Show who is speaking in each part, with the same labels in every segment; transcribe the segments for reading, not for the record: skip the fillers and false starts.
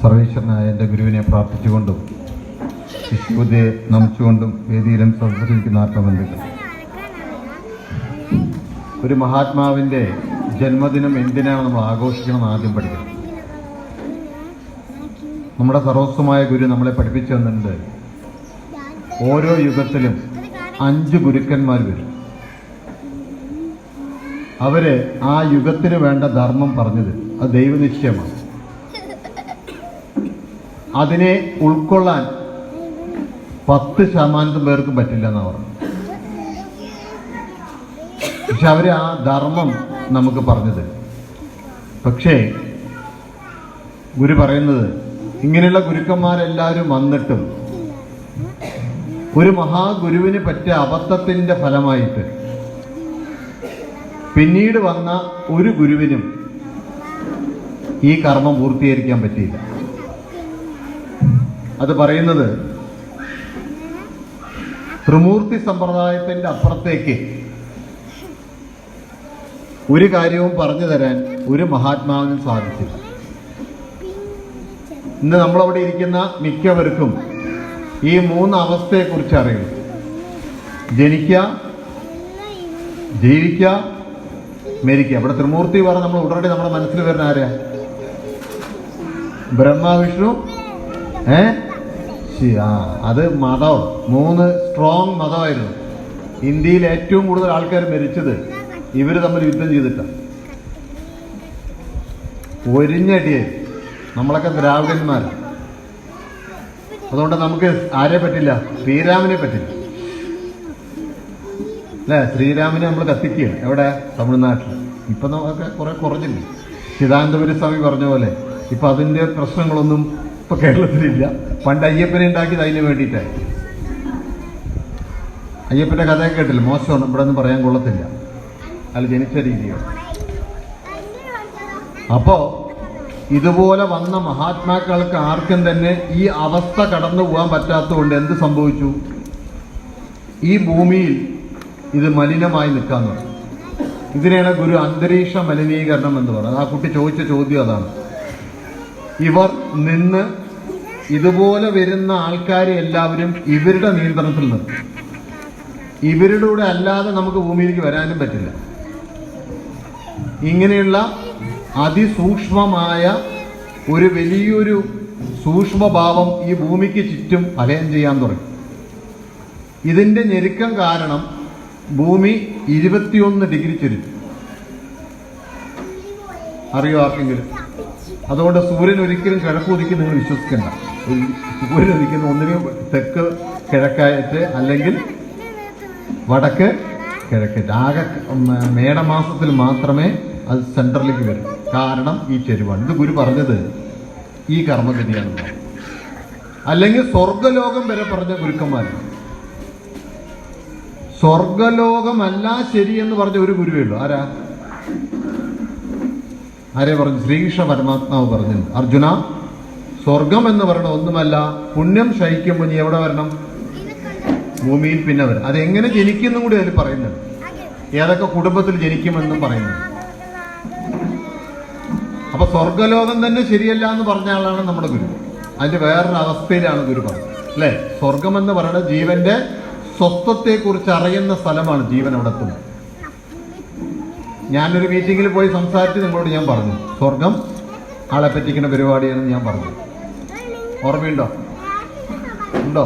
Speaker 1: സർവേശ്വരനായ എൻ്റെ ഗുരുവിനെ പ്രാർത്ഥിച്ചുകൊണ്ടും വിശുദ്ധയെ നമിച്ചുകൊണ്ടും വേദിയിലും സംസാരിക്കുന്ന ആത്മബന്ധുക്കൾ, ഒരു മഹാത്മാവിൻ്റെ ജന്മദിനം എന്തിനാണ് നമ്മൾ ആഘോഷിക്കണം ആദ്യം പഠിക്കണം. നമ്മുടെ സർവസ്വമായ ഗുരു നമ്മളെ പഠിപ്പിച്ചു തന്നിട്ടുണ്ട്, ഓരോ യുഗത്തിലും 5 ഗുരുക്കന്മാർ വരും. അവര് ആ യുഗത്തിന് വേണ്ട ധർമ്മം പറഞ്ഞത് അത് ദൈവനിശ്ചയമാണ്. അതിനെ ഉൾക്കൊള്ളാൻ 10% പേർക്കും പറ്റില്ല എന്നാണ് പറഞ്ഞത്. പക്ഷെ അവര് ആ ധർമ്മം നമുക്ക് പറഞ്ഞു തരും. പക്ഷേ ഗുരു പറയുന്നത്, ഇങ്ങനെയുള്ള ഗുരുക്കന്മാരെല്ലാവരും വന്നിട്ടും ഒരു മഹാഗുരുവിന് പറ്റിയ അബദ്ധത്തിന്റെ ഫലമായിട്ട് പിന്നീട് വന്ന ഒരു ഗുരുവിനും ഈ കർമ്മം പൂർത്തീകരിക്കാൻ പറ്റിയില്ല. അത് പറയുന്നത് ത്രിമൂർത്തി സമ്പ്രദായത്തിന്റെ അപ്പുറത്തേക്ക് ഒരു കാര്യവും പറഞ്ഞു തരാൻ ഒരു മഹാത്മാവിനും സാധിച്ചില്ല. ഇന്ന് നമ്മളവിടെ ഇരിക്കുന്ന മിക്കവർക്കും ഈ 3 അവസ്ഥയെക്കുറിച്ച് അറിയും: ജനിക്കുക, ജീവിക്കുക, മരിക്കുക. ഇവിടെ ത്രിമൂർത്തി പറഞ്ഞ നമ്മൾ ഉടനടി നമ്മുടെ മനസ്സിൽ വരുന്ന ആരാ? ബ്രഹ്മ, വിഷ്ണു, അത് മതം. 3 സ്ട്രോങ് മതമായിരുന്നു. ഇന്ത്യയിൽ ഏറ്റവും കൂടുതൽ ആൾക്കാർ മരിച്ചത് ഇവര് തമ്മിൽ യുദ്ധം ചെയ്തിട്ടാണ്. ഒരിഞ്ഞടിയെ നമ്മളൊക്കെ ദ്രാവിഡന്മാർ. അതുകൊണ്ട് നമുക്ക് ആരെ പറ്റില്ല? ശ്രീരാമനെ പറ്റില്ല അല്ലേ? ശ്രീരാമനെ നമ്മൾ കത്തിക്കുകയാണ്. എവിടെ? തമിഴ്നാട്ടിൽ. ഇപ്പൊ നമുക്ക് കുറെ കുറഞ്ഞില്ലേ? ചിദാനന്ദപുരി സ്വാമി പറഞ്ഞ പോലെ ഇപ്പൊ അതിന്റെ പ്രശ്നങ്ങളൊന്നും ഇപ്പൊ കേരളത്തിലില്ല. പണ്ട് അയ്യപ്പനെ ഉണ്ടാക്കിയത് അതിന് വേണ്ടിയിട്ടായി. അയ്യപ്പന്റെ കഥയൊക്കെ കേട്ടില്ല, മോശമാണ്, ഇവിടെ ഒന്നും പറയാൻ കൊള്ളത്തില്ല, അയാൾ ജനിച്ച രീതിയാണ്. അപ്പോ ഇതുപോലെ വന്ന മഹാത്മാക്കൾക്ക് ആർക്കും തന്നെ ഈ അവസ്ഥ കടന്നു പോകാൻ പറ്റാത്തതുകൊണ്ട് എന്ത് സംഭവിച്ചു? ഈ ഭൂമിയിൽ ഇത് മലിനമായി നിൽക്കാൻ തുടങ്ങി. ഇതിനെയാണ് ഗുരു അന്തരീക്ഷ മലിനീകരണം എന്ന് പറയുന്നത്. ആ കുട്ടി ചോദിച്ച ചോദ്യം അതാണ്. ഇവർ നിന്ന് ഇതുപോലെ വരുന്ന ആൾക്കാരെ എല്ലാവരും ഇവരുടെ നിയന്ത്രണത്തിൽ നിർത്തും. ഇവരുടെ കൂടെ അല്ലാതെ നമുക്ക് ഭൂമിയിലേക്ക് വരാനും പറ്റില്ല. ഇങ്ങനെയുള്ള അതിസൂക്ഷ്മമായ ഒരു വലിയൊരു സൂക്ഷ്മഭാവം ഈ ഭൂമിക്ക് ചുറ്റും അലയം ചെയ്യാൻ തുടങ്ങി. ഇതിന്റെ ഞെരുക്കം കാരണം ഭൂമി 21 ഡിഗ്രി ചുരുങ്ങി. അറിയോ ആർക്കെങ്കിലും? അതുകൊണ്ട് സൂര്യൻ ഒരിക്കലും കിഴക്കുദിക്കും നിങ്ങൾ വിശ്വസിക്കണ്ട. സൂര്യൻ ഉദിക്കുന്ന ഒന്നിനും തെക്ക് കിഴക്കായിട്ട് അല്ലെങ്കിൽ വടക്ക് കിഴക്കായിട്ട്. ആകെ മേടമാസത്തിൽ മാത്രമേ അത് സെൻട്രലിലേക്ക് വരും. കാരണം ഈ ചെരുവാണ്. ഇത് ഗുരു പറഞ്ഞത് ഈ കർമ്മഗതിയാണ്. അല്ലെങ്കിൽ സ്വർഗലോകം വരെ പറഞ്ഞ ഗുരുക്കന്മാരാണ്. സ്വർഗലോകമല്ല ശരിയെന്ന് പറഞ്ഞ ഒരു ഗുരുവേ ഉള്ളൂ. ആരെ പറഞ്ഞു? ശ്രീകൃഷ്ണ പരമാത്മാവ് പറഞ്ഞു, അർജുന, സ്വർഗം എന്ന് പറയുന്നത് ഒന്നുമല്ല, പുണ്യം ശയിക്കുമ്പോൾ നീ എവിടെ വരണം? ഭൂമിയിൽ പിന്നെ വരും. അതെങ്ങനെ ജനിക്കുന്നും കൂടി അതിൽ പറയുന്നുണ്ട്. ഏതൊക്കെ കുടുംബത്തിൽ ജനിക്കുമെന്നും പറയുന്നുണ്ട്. അപ്പൊ സ്വർഗലോകം തന്നെ ശരിയല്ല എന്ന് പറഞ്ഞ ആളാണ് നമ്മുടെ ഗുരു. അതിന്റെ വേറൊരു അവസ്ഥയിലാണ് ഗുരു പറഞ്ഞത് അല്ലെ? സ്വർഗം എന്ന് പറയുന്നത് ജീവന്റെ സ്വത്വത്തെ കുറിച്ച് അറിയുന്ന സ്ഥലമാണ്. ജീവൻ അവിടെ എത്തുന്നത്. ഞാനൊരു മീറ്റിങ്ങിൽ പോയി സംസാരിച്ച് നിങ്ങളോട് ഞാൻ പറഞ്ഞു, സ്വർഗം ആളെ പറ്റിക്കുന്ന പരിപാടിയാണെന്ന് ഞാൻ പറഞ്ഞു. ഓർമ്മയുണ്ടോ? ഉണ്ടോ?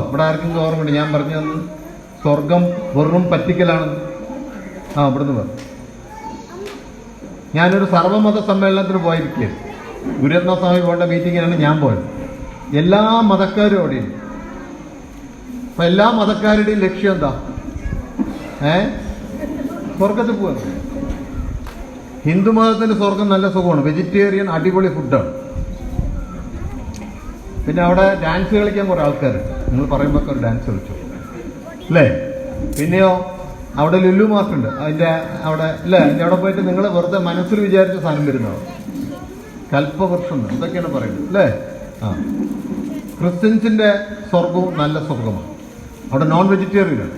Speaker 1: ഇവിടെ ആർക്കെങ്കിലും ഓർമ്മയുണ്ട്? ഞാൻ പറഞ്ഞു തന്നു സ്വർഗം വെറും പറ്റിക്കലാണ്. ഇവിടുന്ന് പറഞ്ഞു. ഞാനൊരു സർവ്വമത സമ്മേളനത്തിന് പോയിരിക്കുകയാണ്. ഗുരുരത്ന സ്വാമി പോകേണ്ട മീറ്റിങ്ങിനാണ് ഞാൻ പോയത്. എല്ലാ മതക്കാരും അവിടെയുണ്ട്. അപ്പൊ എല്ലാ മതക്കാരുടെയും ലക്ഷ്യം എന്താ? സ്വർഗത്തിൽ പോവാണ്. ഹിന്ദു മതത്തിന്റെ സ്വർഗം നല്ല സുഖമാണ്, വെജിറ്റേറിയൻ അടിപൊളി ഫുഡാണ്. പിന്നെ അവിടെ ഡാൻസ് കളിക്കാൻ കുറെ ആൾക്കാരുണ്ട്. നിങ്ങൾ പറയുമ്പോൾ ഒരു ഡാൻസ് കളിച്ചു അല്ലേ? പിന്നെയോ അവിടെ ലുലു മാർക്കുണ്ട്. അതിന്റെ അവിടെ അല്ലേ? അതിന്റെ അവിടെ പോയിട്ട് നിങ്ങൾ വെറുതെ മനസ്സിൽ വിചാരിച്ച സാധനം വരുന്നതാണ്. കൽപ്പവൃക്ഷം ഇതൊക്കെയാണ് പറയുന്നത് അല്ലേ? ക്രിസ്ത്യൻസിന്റെ സ്വർഗവും നല്ല സ്വർഗമാണ്. അവിടെ നോൺ വെജിറ്റേറിയനാണ്,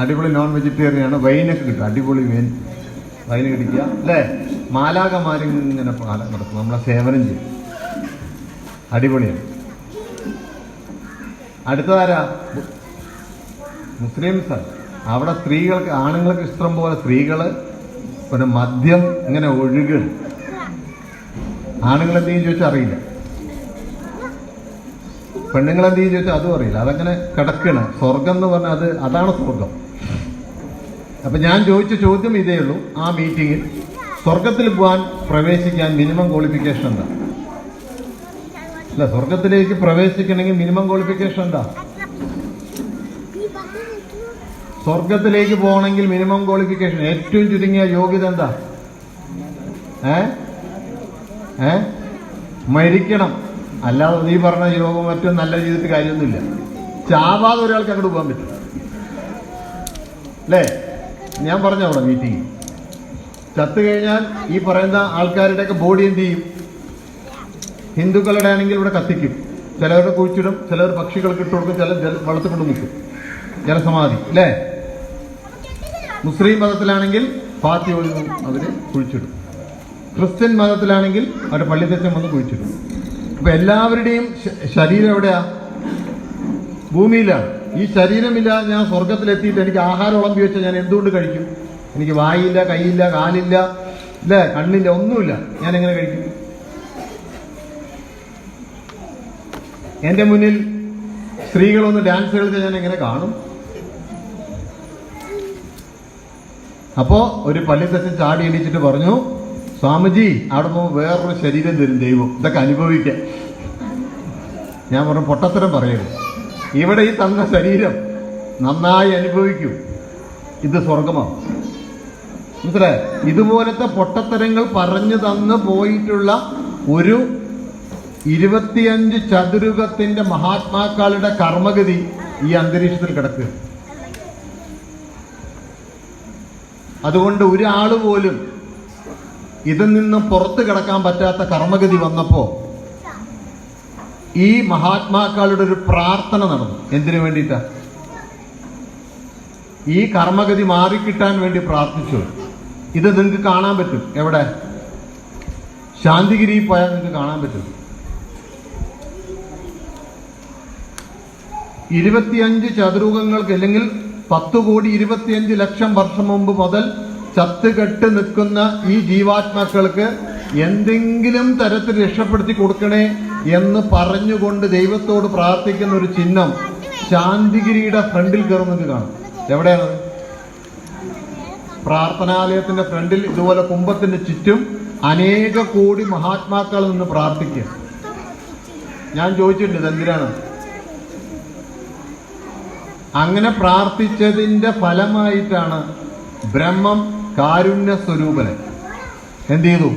Speaker 1: അടിപൊളി നോൺ വെജിറ്റേറിയൻ ആണ്. വൈനൊക്കെ കിട്ടും, അടിപൊളി വൈൻ കുടിക്കുക അല്ലേ? മാലാകമാരിങ്ങനെ നടക്കും, നമ്മളെ സേവനം ചെയ്യും. അടിപൊളിയാണ്. അടുത്തതാരാ? മുസ്ലിംസാണ്. അവിടെ സ്ത്രീകൾക്ക്, ആണുങ്ങൾക്ക് ഇഷ്ടം പോലെ സ്ത്രീകള്, പിന്നെ മദ്യം ഇങ്ങനെ ഒഴുകുക. ആണുങ്ങൾ എന്തെങ്കിലും ചോദിച്ചാൽ അറിയില്ല, പെണ്ണുങ്ങൾ എന്തെങ്കിലും ചോദിച്ചാൽ അതും അറിയില്ല. അതങ്ങനെ കിടക്കണം. സ്വർഗം എന്ന് പറഞ്ഞാൽ അതാണ് സ്വർഗം. അപ്പൊ ഞാൻ ചോദിച്ച ചോദ്യം ഇതേ ഉള്ളൂ. ആ മീറ്റിങ്ങിൽ സ്വർഗത്തിൽ പോകാൻ പ്രവേശിക്കാൻ മിനിമം ക്വാളിഫിക്കേഷൻ എന്താ? അല്ല, സ്വർഗത്തിലേക്ക് പ്രവേശിക്കണമെങ്കിൽ മിനിമം ക്വാളിഫിക്കേഷൻ എന്താ? സ്വർഗത്തിലേക്ക് പോകണമെങ്കിൽ മിനിമം ക്വാളിഫിക്കേഷൻ, ഏറ്റവും ചുരുങ്ങിയ യോഗ്യത എന്താ? മരിക്കണം. അല്ലാതെ നീ പറഞ്ഞ യോഗം മറ്റും നല്ല ജീവിതത്തിൽ കാര്യമൊന്നുമില്ല. ചാവാതെ ഒരാൾക്ക് അങ്ങോട്ട് പോകാൻ പറ്റും അല്ലേ? ഞാൻ പറഞ്ഞ അവിടെ മീറ്റിംഗ്, ചത്തു കഴിഞ്ഞാൽ ഈ പറയുന്ന ആൾക്കാരുടെയൊക്കെ ബോഡി എന്ത് ചെയ്യും? ഹിന്ദുക്കളുടെ ആണെങ്കിൽ ഇവിടെ കത്തിക്കും, ചിലവരുടെ കുഴിച്ചിടും, ചിലർ പക്ഷികൾക്ക് ഇട്ട് കൊടുക്കും, ചിലർ വെള്ളത്തിൽ കൊണ്ട് മുക്കും, ജലസമാധി അല്ലേ? മുസ്ലിം മതത്തിലാണെങ്കിൽ പാത്തി ഒഴുകും, അവര് കുഴിച്ചിടും. ക്രിസ്ത്യൻ മതത്തിലാണെങ്കിൽ അവരുടെ പള്ളിത്തച്ഛൻ വന്ന് കുഴിച്ചിടും. അപ്പൊ എല്ലാവരുടെയും ശരീരം എവിടെയാ? ഭൂമിയിലാണ്. ഈ ശരീരമില്ലാതെ ഞാൻ സ്വർഗത്തിലെത്തിയിട്ട് എനിക്ക് ആഹാരം വിളമ്പി വെച്ചാൽ ഞാൻ എന്തുകൊണ്ട് കഴിക്കും? എനിക്ക് വായില്ല, കൈയില്ല, കാലില്ല, ഇല്ലേ, കണ്ണില്ല, ഒന്നുമില്ല. ഞാൻ എങ്ങനെ കഴിക്കും? എന്റെ മുന്നിൽ സ്ത്രീകളൊന്ന് ഡാൻസ് കളിച്ചാൽ ഞാൻ എങ്ങനെ കാണും? അപ്പോ ഒരു പള്ളിത്തച്ഛൻ ചാടി എണീച്ചിട്ട് പറഞ്ഞു, സ്വാമിജി അവിടെ പോകുമ്പോൾ വേറൊരു ശരീരം തരും ദൈവം, ഇതൊക്കെ അനുഭവിക്കാൻ. ഞാൻ പറഞ്ഞു, പൊട്ടത്തരം പറയരുത്, ഇവിടെ ഈ തന്ന ശരീരം നന്നായി അനുഭവിക്കൂ, ഇത് സ്വർഗമാണ്. മനസ്സിലായ? ഇതുപോലത്തെ പൊട്ടത്തരങ്ങൾ പറഞ്ഞു തന്ന് പോയിട്ടുള്ള ഒരു 25 ചതുരകത്തിന്റെ മഹാത്മാക്കളുടെ കർമ്മഗതി ഈ അന്തരീക്ഷത്തിൽ കിടക്കുക. അതുകൊണ്ട് ഒരാൾ പോലും ഇതിൽ നിന്നും പുറത്തു കിടക്കാൻ പറ്റാത്ത കർമ്മഗതി വന്നപ്പോ ഈ മഹാത്മാക്കളുടെ ഒരു പ്രാർത്ഥന നടന്നു. എന്തിനു വേണ്ടിയിട്ടാ? ഈ കർമ്മഗതി മാറിക്കിട്ടാൻ വേണ്ടി പ്രാർത്ഥിച്ചു. ഇത് നിങ്ങൾക്ക് കാണാൻ പറ്റും. എവിടെ? ശാന്തിഗിരി പോയാൽ നിങ്ങൾക്ക് കാണാൻ പറ്റും. 25 ചതുരകങ്ങൾക്ക്, അല്ലെങ്കിൽ 10,25,00,000 വർഷം മുമ്പ് മുതൽ ചത്തുകെട്ട് നിൽക്കുന്ന ഈ ജീവാത്മാക്കൾക്ക് എന്തെങ്കിലും തരത്തിൽ രക്ഷപ്പെടുത്തി കൊടുക്കണേ എന്ന് പറഞ്ഞുകൊണ്ട് ദൈവത്തോട് പ്രാർത്ഥിക്കുന്ന ഒരു ചിഹ്നം ശാന്തിഗിരിയുടെ ഫ്രണ്ടിൽ കയറുന്നത് കാണും. എവിടെയാണത്? പ്രാർത്ഥനാലയത്തിന്റെ ഫ്രണ്ടിൽ ഇതുപോലെ കുംഭത്തിന്റെ ചുറ്റും അനേക കോടി മഹാത്മാക്കൾ നിന്ന് പ്രാർത്ഥിക്കുക. ഞാൻ ചോദിച്ചിട്ടുണ്ട്, ഇതെന്തിനാണ്? അങ്ങനെ പ്രാർത്ഥിച്ചതിന്റെ ഫലമായിട്ടാണ് ബ്രഹ്മം കാരുണ്യ സ്വരൂപനെ എന്ത് ചെയ്തു?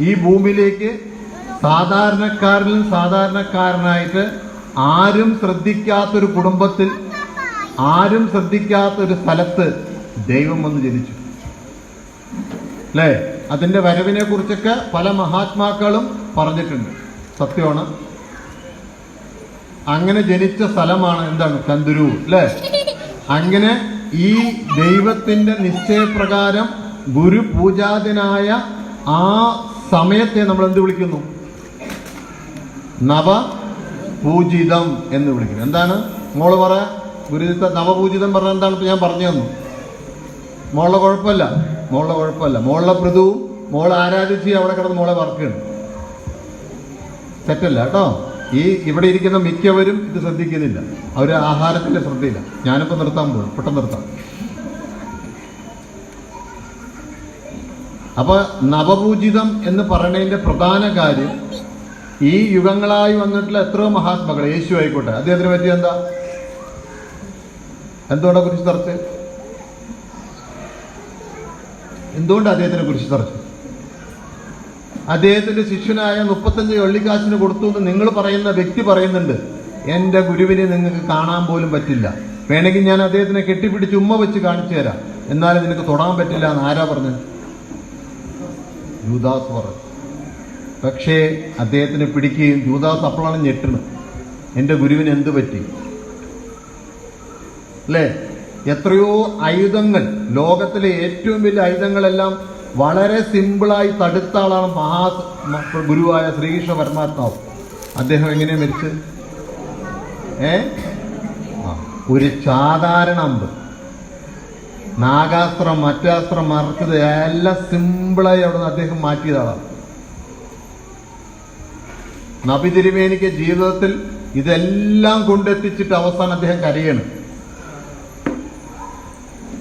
Speaker 1: ഈ ഭൂമിയിലേക്ക് സാധാരണക്കാരിലും സാധാരണക്കാരനായിട്ട് ആരും ശ്രദ്ധിക്കാത്തൊരു കുടുംബത്തിൽ, ആരും ശ്രദ്ധിക്കാത്തൊരു സ്ഥലത്ത് ദൈവം വന്ന് ജനിച്ചു അല്ലേ? അതിന്റെ വരവിനെ കുറിച്ചൊക്കെ പല മഹാത്മാക്കളും പറഞ്ഞിട്ടുണ്ട്. സത്യമാണ്. അങ്ങനെ ജനിച്ച സ്ഥലമാണ് എന്താണ്? ചന്ദുരു അല്ലേ? അങ്ങനെ ഈ ദൈവത്തിന്റെ നിശ്ചയപ്രകാരം ഗുരു പൂജാതിനായ ആ സമയത്തെ നമ്മൾ എന്ത് വിളിക്കുന്നു? നവപൂജിതം എന്ന് വിളിക്കുന്നു. എന്താണ് മോള് പറ? ഗുരുജിത്ത നവപൂജിതം പറഞ്ഞ എന്താണ്? ഇപ്പൊ ഞാൻ പറഞ്ഞു തന്നു. മോളുടെ കുഴപ്പമില്ല, മോളുടെ കുഴപ്പമില്ല. മോളുടെ മൃദുവും മോളെ ആരാധിച്ച് അവിടെ കിടന്ന് മോളെ വർക്കുകയാണ്. തെറ്റല്ല കേട്ടോ. ഈ ഇവിടെ ഇരിക്കുന്ന മിക്കവരും ഇത് ശ്രദ്ധിക്കുന്നില്ല. അവര് ആഹാരത്തിന്റെ ശ്രദ്ധയില്ല. ഞാനിപ്പോ നിർത്താൻ പോകും, പെട്ടെന്ന് നിർത്താം. അപ്പൊ നവപൂജിതം എന്ന് പറയുന്നതിന്റെ പ്രധാന കാര്യം, ഈ യുഗങ്ങളായി വന്നിട്ടുള്ള എത്രയോ മഹാത്മാക്കൾ, യേശു ആയിക്കോട്ടെ, അദ്ദേഹത്തിന് പറ്റിയ എന്താ? എന്തുകൊണ്ടാ കുരിശ് തറച്ച്? എന്തുകൊണ്ട് അദ്ദേഹത്തിനെ കുരിശ് തറച്ചു? അദ്ദേഹത്തിന്റെ ശിഷ്യനായ 35 വെള്ളിക്കാശിന് കൊടുത്തു എന്ന് നിങ്ങൾ പറയുന്ന വ്യക്തി പറയുന്നുണ്ട്. എന്റെ ഗുരുവിനെ നിങ്ങൾക്ക് കാണാൻ പോലും പറ്റില്ല, വേണമെങ്കിൽ ഞാൻ അദ്ദേഹത്തിനെ കെട്ടിപ്പിടിച്ച് ഉമ്മ വെച്ച് കാണിച്ചു തരാം, എന്നാലും നിനക്ക് തൊടാൻ പറ്റില്ല എന്ന് ആരാ പറഞ്ഞത്? ജൂദാസ് പറഞ്ഞു. പക്ഷേ അദ്ദേഹത്തിനെ പിടിക്കുകയും ജൂദാസ് അപ്പോഴാണ് ഞെട്ടുന്നത്, എന്റെ ഗുരുവിന് എന്ത് പറ്റി അല്ലേ? എത്രയോ ആയുധങ്ങൾ, ലോകത്തിലെ ഏറ്റവും വലിയ ആയുധങ്ങളെല്ലാം വളരെ സിമ്പിളായി തടുത്ത ആളാണ് ഗുരുവായ ശ്രീകൃഷ്ണ പരമാത്മാവ്. അദ്ദേഹം എങ്ങനെയാണ് മരിച്ചത്? ഒരു സാധാരണ അമ്പ്, നാഗാസ്ത്രം, മറ്റാസ്ത്രം മറച്ചത് എല്ലാം സിമ്പിളായി അവിടെ നിന്ന് അദ്ദേഹം മാറ്റിയതാണ്. നബി തിരുമേനിക്ക് ജീവിതത്തിൽ ഇതെല്ലാം കൊണ്ടെത്തിച്ചിട്ട് അവസാനം അദ്ദേഹം കരയാണ്.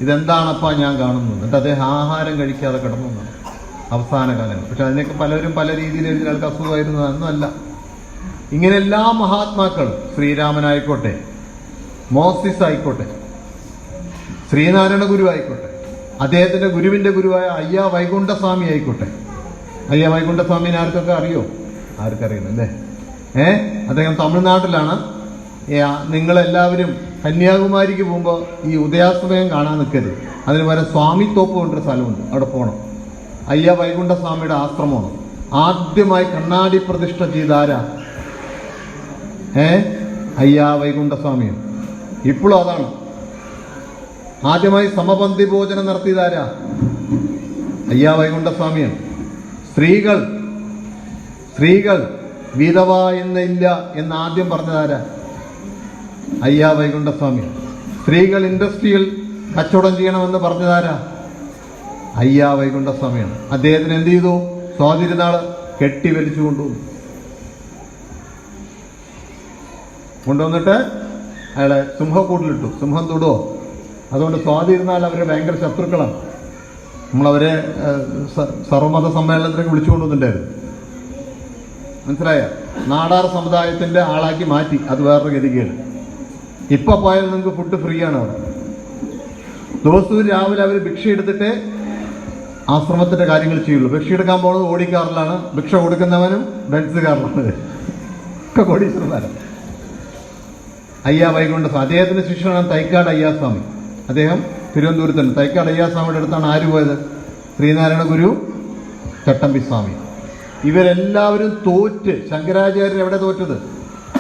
Speaker 1: ഇതെന്താണപ്പാ ഞാൻ കാണുന്നത്? എന്നിട്ട് അദ്ദേഹം ആഹാരം കഴിക്കാതെ കിടന്നു എന്നാണ് അവസാന കാലങ്ങൾ. പക്ഷെ അതിനൊക്കെ പലരും പല രീതിയിൽ എഴുതിയ ആൾക്ക് അസുഖമായിരുന്നു, അതൊന്നുമല്ല. ഇങ്ങനെ എല്ലാ മഹാത്മാക്കളും, ശ്രീരാമനായിക്കോട്ടെ, മോസിസ് ആയിക്കോട്ടെ, ശ്രീനാരായണ ഗുരു ആയിക്കോട്ടെ, അദ്ദേഹത്തിന്റെ ഗുരുവിന്റെ ഗുരുവായ അയ്യാ വൈകുണ്ഠസ്വാമി ആയിക്കോട്ടെ. അയ്യാ വൈകുണ്ഠസ്വാമിനെ ആർക്കൊക്കെ അറിയോ? ആർക്കറിയുന്നല്ലേ? അദ്ദേഹം തമിഴ്നാട്ടിലാണ്. നിങ്ങളെല്ലാവരും കന്യാകുമാരിക്ക് പോകുമ്പോൾ ഈ ഉദയാസ്തമയം കാണാൻ നിൽക്കരുത്. അതിന് പകരം സ്വാമിത്തോപ്പ് കൊണ്ടൊരു സ്ഥലമുണ്ട്, അവിടെ പോകണം. അയ്യ വൈകുണ്ഠസ്വാമിയുടെ ആശ്രമമാണ്. ആദ്യമായി കണ്ണാടി പ്രതിഷ്ഠ ചെയ്ത ആരാ? അയ്യ വൈകുണ്ഠസ്വാമിയാണ്. ഇപ്പോഴും അതാണ്. ആദ്യമായി സമപന്തി ഭോജനം നടത്തിയതാരാ? അയ്യ വൈകുണ്ഠസ്വാമിയാണ്. സ്ത്രീകൾ വിധവ എന്നില്ല എന്ന് ആദ്യം പറഞ്ഞതാരാ? അയ്യ വൈകുണ്ഠസ്വാമി. സ്ത്രീകൾ ഇൻഡസ്ട്രിയിൽ കച്ചവടം ചെയ്യണമെന്ന് പറഞ്ഞതാരാ? അയ്യ വൈകുണ്ഠസ്വാമിയാണ്. അദ്ദേഹത്തിന് എന്ത് ചെയ്തു? സ്വാതിരുന്നാള് കെട്ടി വലിച്ചു കൊണ്ടുവന്നിട്ട് അയാളെ സിംഹക്കൂട്ടിലിട്ടു. സിംഹം തൊടുവോ? അതുകൊണ്ട് സ്വാതിരുന്നാൽ അവര് ഭയങ്കര ശത്രുക്കളാണ്. നമ്മളവരെ സർവമത സമ്മേളനത്തിലേക്ക് വിളിച്ചുകൊണ്ടുവന്നിട്ടുണ്ടായിരുന്നു. മനസ്സിലായ? നാടാർ സമുദായത്തിന്റെ ആളാക്കി മാറ്റി. അത് വേറൊരു ഗതികേട്. ഇപ്പൊ പോയാൽ നിങ്ങൾക്ക് ഫുഡ് ഫ്രീ ആണ് അവിടെ. ദിവസവും രാവിലെ അവർ ഭിക്ഷ എടുത്തിട്ട് ആശ്രമത്തിന്റെ കാര്യങ്ങൾ ചെയ്യുള്ളൂ. ഭിക്ഷ എടുക്കാൻ പോകുന്നത് ഓടിക്കാറിലാണ്, ഭിക്ഷ കൊടുക്കുന്നവനും ബെൻസ് കാറിലാണ്. ഒക്കെ കോടീശ്വരന്മാരാണ്. അയ്യ വൈകുണ്ഠസ്വാമി. അദ്ദേഹത്തിന്റെ ശിഷ്യനാണ് തൈക്കാട് അയ്യാസ്വാമി. അദ്ദേഹം തിരുവനന്തപുരത്തുണ്ട്. തൈക്കാട് അയ്യാസ്വാമിയുടെ അടുത്താണ് ആര് പോയത്? ശ്രീനാരായണ ഗുരു, ചട്ടമ്പിസ്വാമി. ഇവരെല്ലാവരും തോറ്റ്. ശങ്കരാചാര്യർ എവിടെ തോറ്റത്?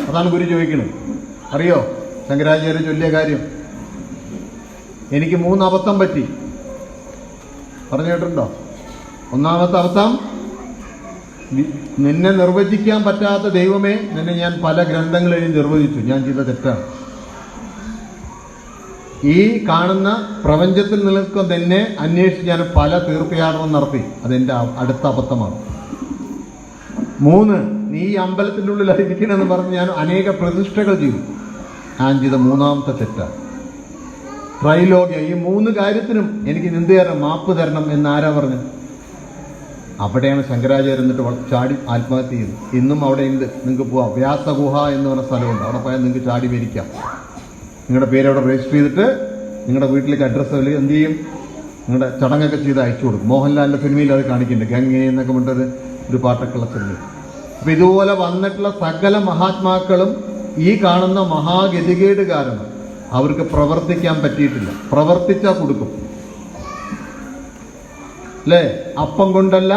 Speaker 1: അതാണ് ഗുരു ചോദിക്കുന്നത്. അറിയോ ശങ്കരാചാര്യ ചൊല്ലിയ കാര്യം? എനിക്ക് 3 അബദ്ധം പറ്റി. പറഞ്ഞു കേട്ടിട്ടുണ്ടോ? ഒന്നാമത്തെ അബദ്ധം, നിന്നെ നിർവചിക്കാൻ പറ്റാത്ത ദൈവമേ, നിന്നെ ഞാൻ പല ഗ്രന്ഥങ്ങളെയും നിർവചിച്ചു. ഞാൻ ചെയ്ത തെറ്റാണ്. ഈ കാണുന്ന പ്രപഞ്ചത്തിൽ നിൽക്കുന്ന എന്നെ അന്വേഷിച്ച് ഞാൻ പല തീർത്ഥയാടനം നടത്തി. അതെന്റെ അടുത്ത അബദ്ധമാണ്. 3, നീ ഈ അമ്പലത്തിൻ്റെ ഉള്ളിലായിരിക്കണമെന്ന് പറഞ്ഞ് ഞാൻ അനേക പ്രതിഷ്ഠകൾ ചെയ്തു. ഞാൻ ചെയ്ത 3ാമത്തെ തെറ്റാണ്. ത്രൈലോക്യം. ഈ 3 കാര്യത്തിനും എനിക്ക് എന്ത് തരണം? മാപ്പ് തരണം എന്ന് ആരാ പറഞ്ഞു? അവിടെയാണ് ശങ്കരാചാര്യ എന്നിട്ട് ചാടി ആത്മഹത്യ ചെയ്തു. ഇന്നും അവിടെ ഉണ്ട്. നിങ്ങൾക്ക് പോവാം. വ്യാസഗുഹ എന്ന് പറഞ്ഞ സ്ഥലമുണ്ട്. അവിടെ പോയാൽ നിങ്ങൾക്ക് ചാടി മരിക്കാം. നിങ്ങളുടെ പേര് അവിടെ രജിസ്റ്റർ ചെയ്തിട്ട് നിങ്ങളുടെ വീട്ടിലേക്ക് അഡ്രസ്സ് എന്ത് ചെയ്യും? നിങ്ങളുടെ ചടങ്ങൊക്കെ ചെയ്ത് അയച്ചു കൊടുക്കും. മോഹൻലാലിന്റെ സിനിമയിൽ അത് കാണിക്കുന്നുണ്ട്. ഗംഗേ എന്നൊക്കെ കൊണ്ടൊരു പാട്ടൊക്കെയുള്ള സിനിമ. അപ്പൊ ഇതുപോലെ വന്നിട്ടുള്ള സകല മഹാത്മാക്കളും ഈ കാണുന്ന മഹാഗതികേട് കാരണം അവർക്ക് പ്രവർത്തിക്കാൻ പറ്റിയിട്ടില്ല. പ്രവർത്തിച്ചാൽ കൊടുക്കും അല്ലേ? അപ്പം കൊണ്ടല്ല,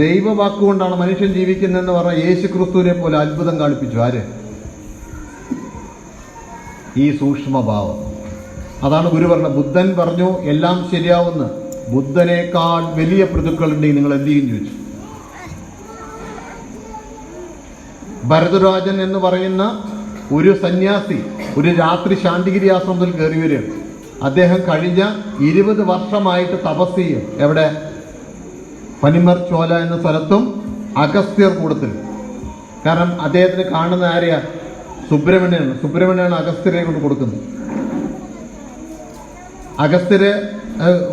Speaker 1: ദൈവവാക്കുകൊണ്ടാണ് മനുഷ്യൻ ജീവിക്കുന്നതെന്ന് പറഞ്ഞ യേശു ക്രിസ്തുവിനെ പോലെ അത്ഭുതം കാണിപ്പിച്ചു. ആര്? ഈ സൂക്ഷ്മഭാവം. അതാണ് ഗുരു പറഞ്ഞത്. ബുദ്ധൻ പറഞ്ഞു എല്ലാം ശരിയാവുന്ന. ബുദ്ധനേക്കാൾ വലിയ പ്രതിക്കളുണ്ടെങ്കിൽ നിങ്ങൾ എന്ത് ചെയ്യും ചോദിച്ചു. ഭരതരാജൻ എന്ന് പറയുന്ന ഒരു സന്യാസി ഒരു രാത്രി ശാന്തിഗിരി ആശ്രമത്തിൽ കയറി വരികയാണ്. അദ്ദേഹം കഴിഞ്ഞ 20 വർഷമായിട്ട് തപസ് ചെയ്യും. എവിടെ? പനിമർ ചോല എന്ന സ്ഥലത്തും അഗസ്ത്യർ കൂടത്തിൽ. കാരണം അദ്ദേഹത്തിന് കാണുന്ന ആരെയാ? സുബ്രഹ്മണ്യാണ് അഗസ്ത്യരെ കൊണ്ട് കൊടുക്കുന്നത്. അഗസ്ത്യരെ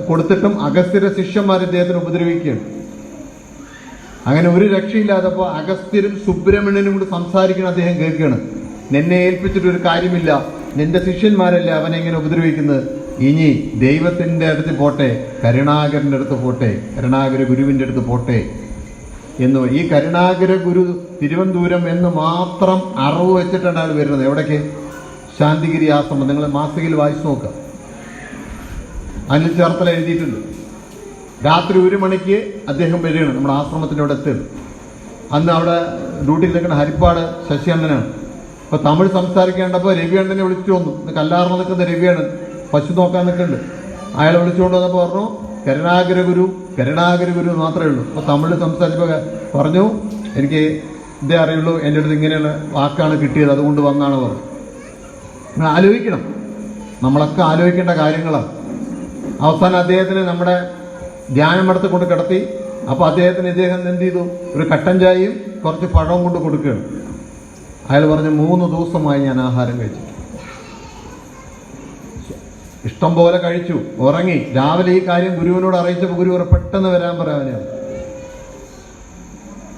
Speaker 1: കൊടുത്തിട്ടും അഗസ്ത്യരെ ശിഷ്യന്മാർ ഇദ്ദേഹത്തിന് ഉപദ്രവിക്കുകയാണ്. അങ്ങനെ ഒരു രക്ഷയില്ലാതപ്പോൾ അഗസ്ത്യരും സുബ്രഹ്മണ്യനും കൂടി സംസാരിക്കണം. അദ്ദേഹം കേൾക്കുകയാണ്. നിന്നെ ഏൽപ്പിച്ചിട്ടൊരു കാര്യമില്ല, നിന്റെ ശിഷ്യന്മാരല്ലേ അവനെങ്ങനെ ഉപദ്രവിക്കുന്നത്. ഇനി ദൈവത്തിന്റെ അടുത്ത് പോട്ടെ, കരുണാകരന്റെ അടുത്ത് പോട്ടെ, കരുണാകര ഗുരുവിന്റെ അടുത്ത് പോട്ടെ എന്ന്. ഈ കരുണാകര ഗുരു തിരുവനന്തപുരം എന്ന് മാത്രം അറിവ് വെച്ചിട്ടാണ് അയാൾ വരുന്നത്. എവിടേക്ക്? ശാന്തിഗിരി ആശ്രമം. നിങ്ങൾ മാസികയിൽ വായിച്ചു നോക്കുക. അനിൽ ചേർത്തല എഴുതിയിട്ടുണ്ട്. രാത്രി 1 മണിക്ക് അദ്ദേഹം വരികയാണ്. നമ്മുടെ ആശ്രമത്തിൻ്റെ അവിടെ എത്തുകയാണ്. അന്ന് അവിടെ ഡ്യൂട്ടിയിൽ നിൽക്കുന്ന ഹരിപ്പാട് ശശികണ്ഠനാണ്. അപ്പോൾ തമിഴ് സംസാരിക്കേണ്ടപ്പോൾ രവിയണ്ണനെ വിളിച്ചു വന്നു. കല്ലാറിന് നിൽക്കുന്ന രവിയാണ്, പശു നോക്കാൻ നിൽക്കുന്നുണ്ട്. അയാളെ വിളിച്ചുകൊണ്ട് വന്നപ്പോൾ പറഞ്ഞു, കരുണാകര ഗുരു മാത്രമേ ഉള്ളൂ. അപ്പോൾ തമിഴ് സംസാരിച്ചപ്പോൾ പറഞ്ഞു, എനിക്ക് ഇതേ അറിയുള്ളൂ, എൻ്റെ അടുത്ത് ഇങ്ങനെയുള്ള വാക്കാണ് കിട്ടിയത്, അതുകൊണ്ട് വന്നാണ് പറഞ്ഞു. നിങ്ങൾ ആലോചിക്കണം, നമ്മളൊക്കെ ആലോചിക്കേണ്ട കാര്യങ്ങളാണ്. അവസാനം അദ്ദേഹത്തിന് നമ്മുടെ ധ്യാനമടത്ത് കൊണ്ട് കിടത്തി. അപ്പോൾ ഇദ്ദേഹം എന്ത് ചെയ്തു, ഒരു കട്ടൻ ചായയും കുറച്ച് പഴവും കൊണ്ട് കൊടുക്കുകയാണ്. അയാൾ പറഞ്ഞു, 3 ദിവസമായി ഞാൻ ആഹാരം കഴിച്ചു. ഇഷ്ടം പോലെ കഴിച്ചു, ഉറങ്ങി. രാവിലെ ഈ കാര്യം ഗുരുവിനോട് അറിയിച്ചപ്പോൾ ഗുരു പെട്ടെന്ന് വരാൻ പറയാനെയാണ്.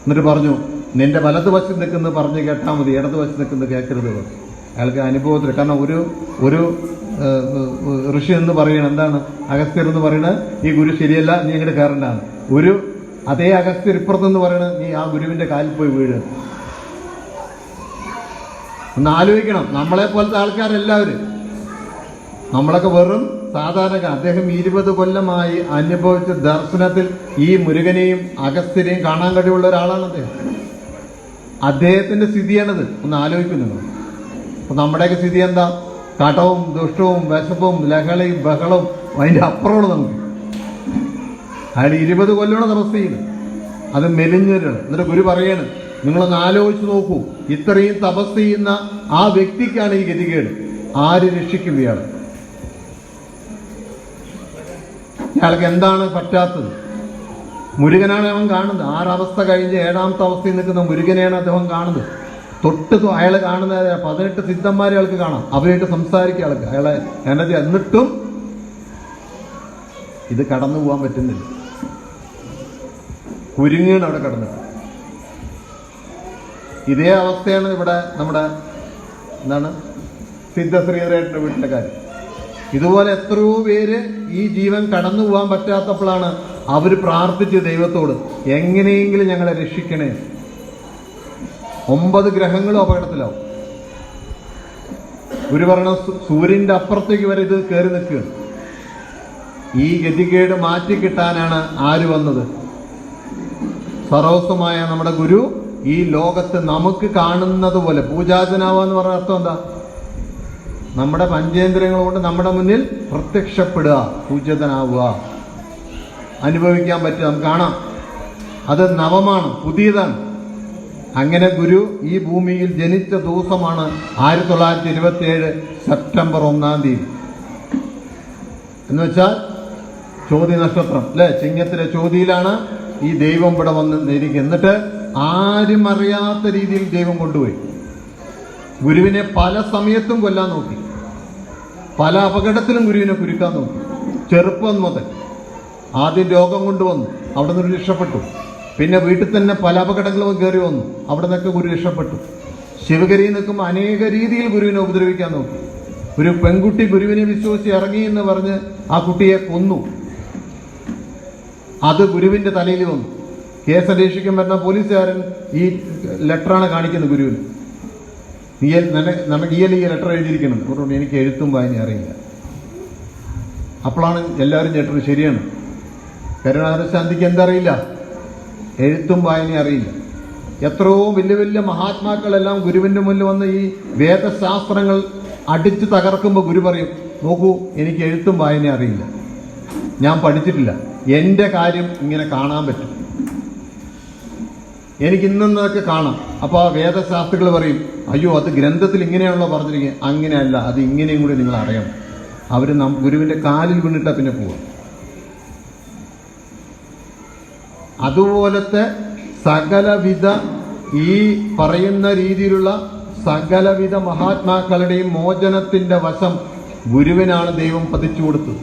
Speaker 1: എന്നിട്ട് പറഞ്ഞു, നിന്റെ വലതുവശത്ത് നിൽക്കുന്നത് പറഞ്ഞ് കേട്ടാൽ മതി, ഇടതുവശത്ത് നിൽക്കുന്നത് കേൾക്കരുത്. അയാൾക്ക് അനുഭവത്തിൽ, കാരണം ഒരു ഋഷി എന്ന് പറയണം, എന്താണ് അഗസ്ത്യർ എന്ന് പറയണത്, ഈ ഗുരു ശരിയല്ല, നീ ഇങ്ങോട്ട് കയറണ്ടാണ്. അതേ അഗസ്ത്യർ ഇപ്പുറത്തെന്ന് പറയണത്, നീ ആ ഗുരുവിന്റെ കാലിൽ പോയി വീഴുക. ഒന്ന് ആലോചിക്കണം, നമ്മളെ പോലത്തെ ആൾക്കാരെല്ലാവരും, നമ്മളൊക്കെ വെറും സാധാരണക്കാർ. അദ്ദേഹം 20 കൊല്ലമായി അനുഭവിച്ച ദർശനത്തിൽ ഈ മുരുകനെയും അഗസ്ത്യനെയും കാണാൻ കഴിവുള്ള ഒരാളാണ് അദ്ദേഹം. അദ്ദേഹത്തിന്റെ സ്ഥിതിയാണിത്. ഒന്ന് ആലോചിക്കുന്നു. അപ്പൊ നമ്മുടെയൊക്കെ സ്ഥിതി എന്താ? കടവും ദുഷ്ടവും വിശപ്പും ലഹളയും ബഹളവും അതിന്റെ അപ്പുറമാണ് നമുക്ക്. അയാൾ 20 കൊല്ലമാണ് തപസ് ചെയ്യുന്നത്, അത് മെലിഞ്ഞവരാണ്. എന്നിട്ട് ഗുരു പറയാണ്, നിങ്ങളൊന്ന് ആലോചിച്ച് നോക്കൂ, ഇത്രയും തപസ് ചെയ്യുന്ന ആ വ്യക്തിക്കാണ് ഈ ഗതികേട്. ആര് രക്ഷിക്കും ഇയാൾ? ഇയാൾക്ക് എന്താണ് പറ്റാത്തത്? മുരുകനാണ് അവൻ കാണുന്നത്. 6 അവസ്ഥ കഴിഞ്ഞ് 7ാമത്തെ അവസ്ഥയിൽ നിൽക്കുന്ന മുരുകനെയാണ് അദ്ദേഹം കാണുന്നത്. അയാൾ കാണുന്ന 18 സിദ്ധന്മാരെ അയാൾക്ക് കാണാം, അവരായിട്ട് സംസാരിക്കുക അയാളെ എനർജി. എന്നിട്ടും ഇത് കടന്നു പോകാൻ പറ്റുന്നില്ല. കുരുങ്ങാണ് അവിടെ കടന്നിട്ട്. ഇതേ അവസ്ഥയാണ് ഇവിടെ നമ്മുടെ സിദ്ധശ്രീധരേട്ടൻ്റെ വീട്ടിലെ കാര്യം. ഇതുപോലെ എത്രയോ പേര് ഈ ജീവൻ കടന്നു പോകാൻ പറ്റാത്തപ്പോഴാണ് അവർ പ്രാർത്ഥിച്ച് ദൈവത്തോട്, എങ്ങനെയെങ്കിലും ഞങ്ങളെ രക്ഷിക്കണേ. 9 ഗ്രഹങ്ങളും അപകടത്തിലാവും. ഒരു പറഞ്ഞ സൂര്യന്റെ അപ്പുറത്തേക്ക് വരെ ഇത് കയറി നിൽക്കുകയാണ്. ഈ ഗതികേട് മാറ്റിക്കിട്ടാനാണ് ആര് വന്നത്? സർവസ്വമായ നമ്മുടെ ഗുരു ഈ ലോകത്ത് നമുക്ക് കാണുന്നത് പോലെ. പൂജാജനാവുക എന്ന് പറഞ്ഞ അർത്ഥം എന്താ? നമ്മുടെ പഞ്ചേന്ദ്രിയങ്ങൾ കൊണ്ട് നമ്മുടെ മുന്നിൽ പ്രത്യക്ഷപ്പെടുക, പൂജിതനാവുക, അനുഭവിക്കാൻ പറ്റുക, നമുക്ക് കാണാം. അത് നവമാണ്, പുതിയതാണ്. അങ്ങനെ ഗുരു ഈ ഭൂമിയിൽ ജനിച്ച ദിവസമാണ് 1927 സെപ്റ്റംബർ 1-ാം തീയതി. എന്ന് വെച്ചാൽ ചോതി നക്ഷത്രം അല്ലെ, ചിങ്ങത്തിലെ ചോതിയിലാണ് ഈ ദൈവം ഇവിടെ വന്നിരിക്കുന്നത്. എന്നിട്ട് ആരും അറിയാത്ത രീതിയിൽ ദൈവം കൊണ്ടുപോയി. ഗുരുവിനെ പല സമയത്തും കൊല്ലാൻ നോക്കി, പല അപകടത്തിലും ഗുരുവിനെ കുരുക്കാൻ നോക്കി. ചെറുപ്പം മുതൽ ആദ്യം രോഗം കൊണ്ടുവന്നു, അവിടെ നിന്ന് രക്ഷപ്പെട്ടു. പിന്നെ വീട്ടിൽ തന്നെ പല അപകടങ്ങളും കയറി വന്നു, അവിടെ നിന്നൊക്കെ ഗുരു രക്ഷപ്പെട്ടു. ശിവഗിരിയിൽ നിൽക്കുമ്പോൾ അനേക രീതിയിൽ ഗുരുവിനെ ഉപദ്രവിക്കാൻ നോക്കി. ഒരു പെൺകുട്ടി ഗുരുവിനെ വിശ്വസിച്ച് ഇറങ്ങി എന്ന് പറഞ്ഞ് ആ കുട്ടിയെ കൊന്നു. അത് ഗുരുവിന്റെ തലയിൽ വന്നു. കേസ് അന്വേഷിക്കാൻ വരുന്ന പോലീസുകാരൻ ഈ ലെറ്ററാണ് കാണിക്കുന്നത് ഗുരുവിന്. നമുക്ക് ഈ ലെറ്റർ എഴുതിയിരിക്കണം. അതുകൊണ്ട് എനിക്ക് എഴുത്തും വായന അറിയില്ല. അപ്പോഴാണ് എല്ലാവരും ലെറ്റർ ശരിയാണ്. കരുണാകരശാന്തിക്ക് എന്തറിയില്ല? എഴുത്തും വായന അറിയില്ല. എത്രയോ വലിയ വലിയ മഹാത്മാക്കളെല്ലാം ഗുരുവിന്റെ മുന്നിൽ വന്ന് ഈ വേദശാസ്ത്രങ്ങൾ അടിച്ചു തകർക്കുമ്പോൾ ഗുരു പറയും, നോക്കൂ, എനിക്ക് എഴുത്തും വായന അറിയില്ല, ഞാൻ പഠിച്ചിട്ടില്ല, എൻ്റെ കാര്യം ഇങ്ങനെ കാണാൻ പറ്റും, എനിക്ക് ഇന്നൊക്കെ കാണാം. അപ്പോൾ ആ വേദശാസ്ത്രികൾ പറയും, അയ്യോ അത് ഗ്രന്ഥത്തിൽ ഇങ്ങനെയാണല്ലോ പറഞ്ഞിരിക്കുന്നത്. അങ്ങനെയല്ല, അത് ഇങ്ങനെയും കൂടി നിങ്ങൾ അറിയണം. അവർ ഗുരുവിന്റെ കാലിൽ വീണിട്ടാ പിന്നെ പോവാം. അതുപോലത്തെ സകലവിധ ഈ പറയുന്ന രീതിയിലുള്ള സകലവിധ മഹാത്മാക്കളുടെയും മോചനത്തിന്റെ വശം ഗുരുവിനാണ് ദൈവം പതിച്ചു കൊടുത്തത്.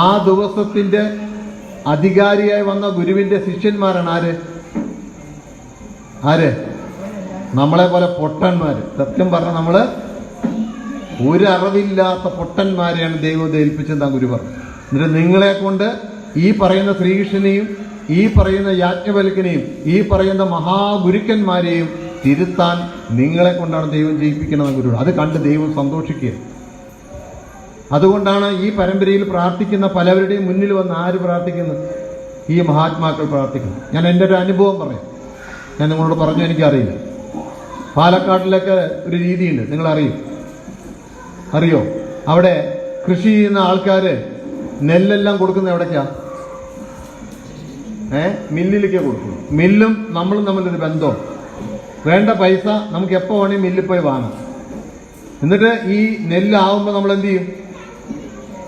Speaker 1: ആ ദിവസത്തിന്റെ അധികാരിയായി വന്ന ഗുരുവിന്റെ ശിഷ്യന്മാരാണ് ആര്? നമ്മളെ പോലെ പൊട്ടന്മാര്. സത്യം പറഞ്ഞ നമ്മള് ഒരറിവില്ലാത്ത പൊട്ടന്മാരെയാണ് ദൈവം ഏൽപ്പിച്ചെന്നാ ഗുരു പറഞ്ഞു. എന്നിട്ട് നിങ്ങളെ കൊണ്ട് ഈ പറയുന്ന ശ്രീകൃഷ്ണനെയും ഈ പറയുന്ന യാജ്ഞവൽക്കനെയും ഈ പറയുന്ന മഹാഗുരുക്കന്മാരെയും തിരുത്താൻ നിങ്ങളെ കൊണ്ടാണ് ദൈവം ജയിപ്പിക്കണമെന്ന് ഗുരു. അത് കണ്ട് ദൈവം സന്തോഷിക്കുക. അതുകൊണ്ടാണ് ഈ പരമ്പരയിൽ പ്രാർത്ഥിക്കുന്ന പലവരുടെയും മുന്നിൽ വന്ന് ആര് പ്രാർത്ഥിക്കുന്നത്? ഈ മഹാത്മാക്കൾ പ്രാർത്ഥിക്കുന്നു. ഞാൻ എൻ്റെ ഒരു അനുഭവം പറയാം. ഞാൻ നിങ്ങളോട് പറഞ്ഞു, എനിക്കറിയില്ല. പാലക്കാട്ടിലൊക്കെ ഒരു രീതിയുണ്ട്, നിങ്ങൾ അറിയോ? അവിടെ കൃഷി ചെയ്യുന്ന ആൾക്കാര് നെല്ലെല്ലാം കൊടുക്കുന്നത് എവിടേക്കാ? മില്ലിലേക്ക് കൊടുക്കും. മില്ലും നമ്മളും തമ്മിലൊരു ബന്ധം. വേണ്ട പൈസ നമുക്ക് എപ്പോൾ വേണമെങ്കിൽ മില്ലിൽ പോയി വാങ്ങാം. എന്നിട്ട് ഈ നെല്ലാവുമ്പോൾ നമ്മൾ എന്ത് ചെയ്യും?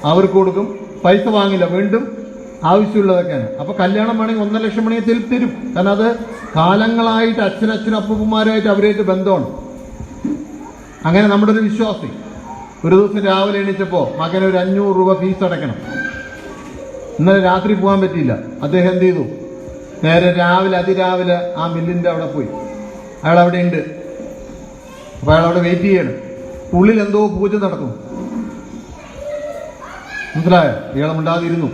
Speaker 1: അവർക്ക് കൊടുക്കും. പൈസ വാങ്ങില്ല, വീണ്ടും ആവശ്യമുള്ളതൊക്കെയാണ്. അപ്പൊ കല്യാണം വേണമെങ്കിൽ 1.5 ലക്ഷം വേണമെങ്കിൽ തരും. കാരണം അത് കാലങ്ങളായിട്ട് അച്ഛനും അപ്പൂപ്പന്മാരുമായിട്ട് അവരായിട്ട് ബന്ധമാണ്. അങ്ങനെ നമ്മുടെ ഒരു വിശ്വാസി ഒരു ദിവസം രാവിലെ എണീച്ചപ്പോൾ മകന് ഒരു 500 രൂപ ഫീസ് അടയ്ക്കണം. ഇന്നലെ രാത്രി പോകാൻ പറ്റിയില്ല. അദ്ദേഹം എന്ത് ചെയ്തു? നേരെ അതിരാവിലെ ആ മില്ലിന്റെ അവിടെ പോയി. അയാൾ അവിടെ ഉണ്ട്. അപ്പൊ അയാൾ അവിടെ വെയിറ്റ് ചെയ്യണം. ഉള്ളിൽ എന്തോ പൂജ നടക്കുന്നു. മനസ്സിലായോ? ഇയാളെ മിണ്ടാതിരുന്നു.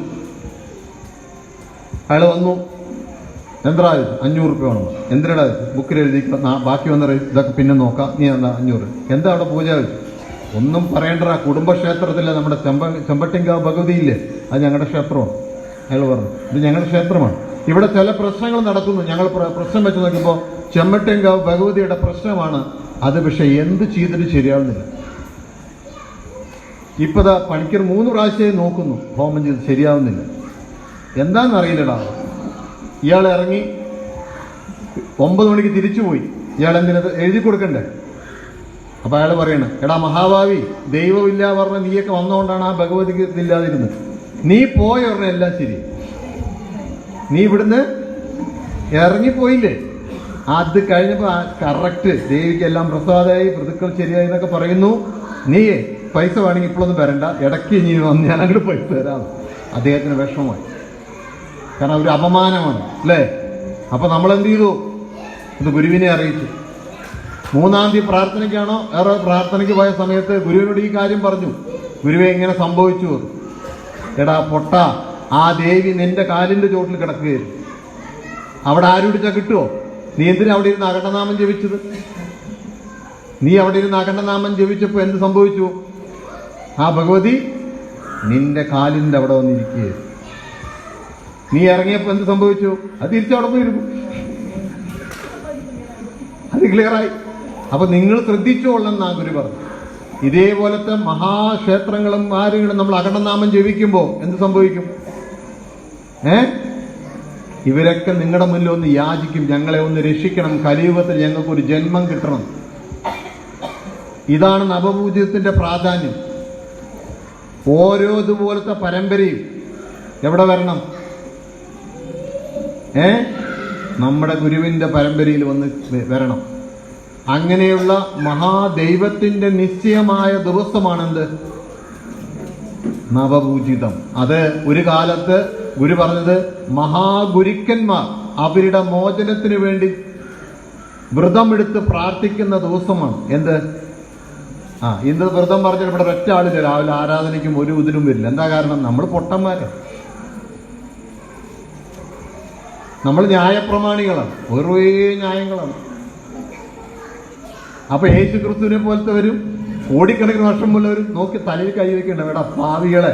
Speaker 1: അയാൾ വന്നു. എന്താ 500 രൂപ വേണം. എന്തിനാ? ബുക്കിൽ എഴുതി ബാക്കി വന്ന ഇതൊക്കെ പിന്നെ നോക്കാം, നീ എന്താ 500? എന്താ അവിടെ പൂജ വെച്ചു? ഒന്നും പറയേണ്ട. കുടുംബക്ഷേത്രത്തിലെ നമ്മുടെ ചെമ്പട്ടിങ്കാവ് ഭഗവതിയില്ലേ, അത് ഞങ്ങളുടെ ക്ഷേത്രമാണ്. അയാൾ പറഞ്ഞു ഇത് ഞങ്ങളുടെ ക്ഷേത്രമാണ്. ഇവിടെ ചില പ്രശ്നങ്ങൾ നടക്കുന്നു. ഞങ്ങൾ പ്രശ്നം വെച്ച് നോക്കുമ്പോൾ ചെമ്പട്ടിങ്കാവ് ഭഗവതിയുടെ പ്രശ്നമാണ് അത്. പക്ഷെ എന്ത് ചെയ്തിട്ട് ശരിയാവുന്നില്ല. ഇപ്പതാ പണിക്കർ 3 പ്രാവശ്യമായി നോക്കുന്നു, ഹോമം ചെയ്ത് ശരിയാവുന്നില്ല. എന്താണെന്നറിയില്ലടാ. ഇയാൾ ഇറങ്ങി 9 മണിക്ക് തിരിച്ചു പോയി. ഇയാൾ എന്തിനത് എഴുതി കൊടുക്കണ്ടേ? അപ്പൊ അയാൾ പറയണം, എടാ മഹാഭാവി, ദൈവമില്ല പറഞ്ഞ നീയൊക്കെ വന്നുകൊണ്ടാണ് ആ ഭഗവതിക്ക് ഇതില്ലാതിരുന്നത്. നീ പോയ പറഞ്ഞ എല്ലാം ശരി. നീ ഇവിടുന്ന് ഇറങ്ങിപ്പോയില്ലേ? അത് കഴിഞ്ഞപ്പോ കറക്റ്റ് ദേവിക്ക് എല്ലാം പ്രസാദമായി, ഋതുക്കൾ ശരിയായി എന്നൊക്കെ പറയുന്നു. നീ പൈസ വേണമെങ്കിൽ ഇപ്പോഴൊന്നും വരണ്ട, ഇടയ്ക്ക് ഇനി വന്ന് ഞാൻ അങ്ങോട്ട് പൈസ തരാം. അദ്ദേഹത്തിന് വിഷമമായി. കാരണം ഒരു അപമാനമാണ് അല്ലേ? അപ്പൊ നമ്മൾ എന്ത് ചെയ്തു? ഇത് ഗുരുവിനെ അറിയിച്ചു. 3-ാം തീയതി പ്രാർത്ഥനയ്ക്കാണോ വേറെ പ്രാർത്ഥനയ്ക്ക് പോയ സമയത്ത് ഗുരുവിനോട് ഈ കാര്യം പറഞ്ഞു. ഗുരുവെ ഇങ്ങനെ സംഭവിച്ചു. എടാ പൊട്ട, ആ ദേവി നിന്റെ കാലിന്റെ ചോട്ടിൽ കിടക്കുകയായിരുന്നു. അവിടെ ആരുടിച്ചാ കിട്ടുമോ? നീ എന്തിനാ അവിടെ ഇരുന്ന് അഖണ്ഡനാമം ജപിച്ചത്? നീ അവിടെ ഇരുന്ന് അഖണ്ഡനാമം ജപിച്ചപ്പോ എന്ത് സംഭവിച്ചു? ആ ഭഗവതി നിന്റെ കാലിന്റെ അവിടെ വന്നിരിക്കുകയായിരുന്നു. നീ ഇറങ്ങിയപ്പോ എന്ത് സംഭവിച്ചു? അത് തിരിച്ചവിടെ പോയിരുന്നു. അത് ക്ലിയറായി. അപ്പൊ നിങ്ങൾ ശ്രദ്ധിച്ചോളെന്നാ ഗുരു പറഞ്ഞു. ഇതേപോലത്തെ മഹാക്ഷേത്രങ്ങളും ആരുകളും നമ്മൾ അഖണ്ഡനാമം ജപിക്കുമ്പോൾ എന്ത് സംഭവിക്കും? ഇവരൊക്കെ നിങ്ങളുടെ മുന്നിൽ ഒന്ന് യാചിക്കും, ഞങ്ങളെ ഒന്ന് രക്ഷിക്കണം, കലിയുഗത്തിൽ ഞങ്ങൾക്കൊരു ജന്മം കിട്ടണം. ഇതാണ് നവപൂജ്യത്തിന്റെ പ്രാധാന്യം. ഓരോ ഇതുപോലത്തെ പരമ്പരയും എവിടെ വരണം? നമ്മുടെ ഗുരുവിന്റെ പരമ്പരയിൽ വന്ന് വരണം. അങ്ങനെയുള്ള മഹാദൈവത്തിന്റെ നിശ്ചയമായ ദിവസമാണെന്ത്? നവപൂജിതം. അത് ഒരു കാലത്ത് ഗുരു പറഞ്ഞത് മഹാഗുരുക്കന്മാർ അവരുടെ മോചനത്തിന് വേണ്ടി വ്രതമെടുത്ത് പ്രാർത്ഥിക്കുന്ന ദിവസമാണ്. എന്ത്? ഇന്ന് വ്രതം പറഞ്ഞിട്ട് ഇവിടെ ഒറ്റ ആളില്ല. രാവിലെ ആരാധനയ്ക്കും ഒരു ഇതിലും വരില്ല. എന്താ കാരണം? നമ്മൾ പൊട്ടന്മാരാണ്. നമ്മൾ ന്യായപ്രമാണികളാണ്. വെറുതെ ന്യായങ്ങളാണ്. അപ്പൊ യേശു ക്രിസ്തുവിനെ പോലത്തെ വരും, കോടിക്കണക്കിന് വർഷം മുല്ലവരും നോക്കി തലയിൽ കൈവയ്ക്കണ്ട. വേടാ ഭാവികളെ,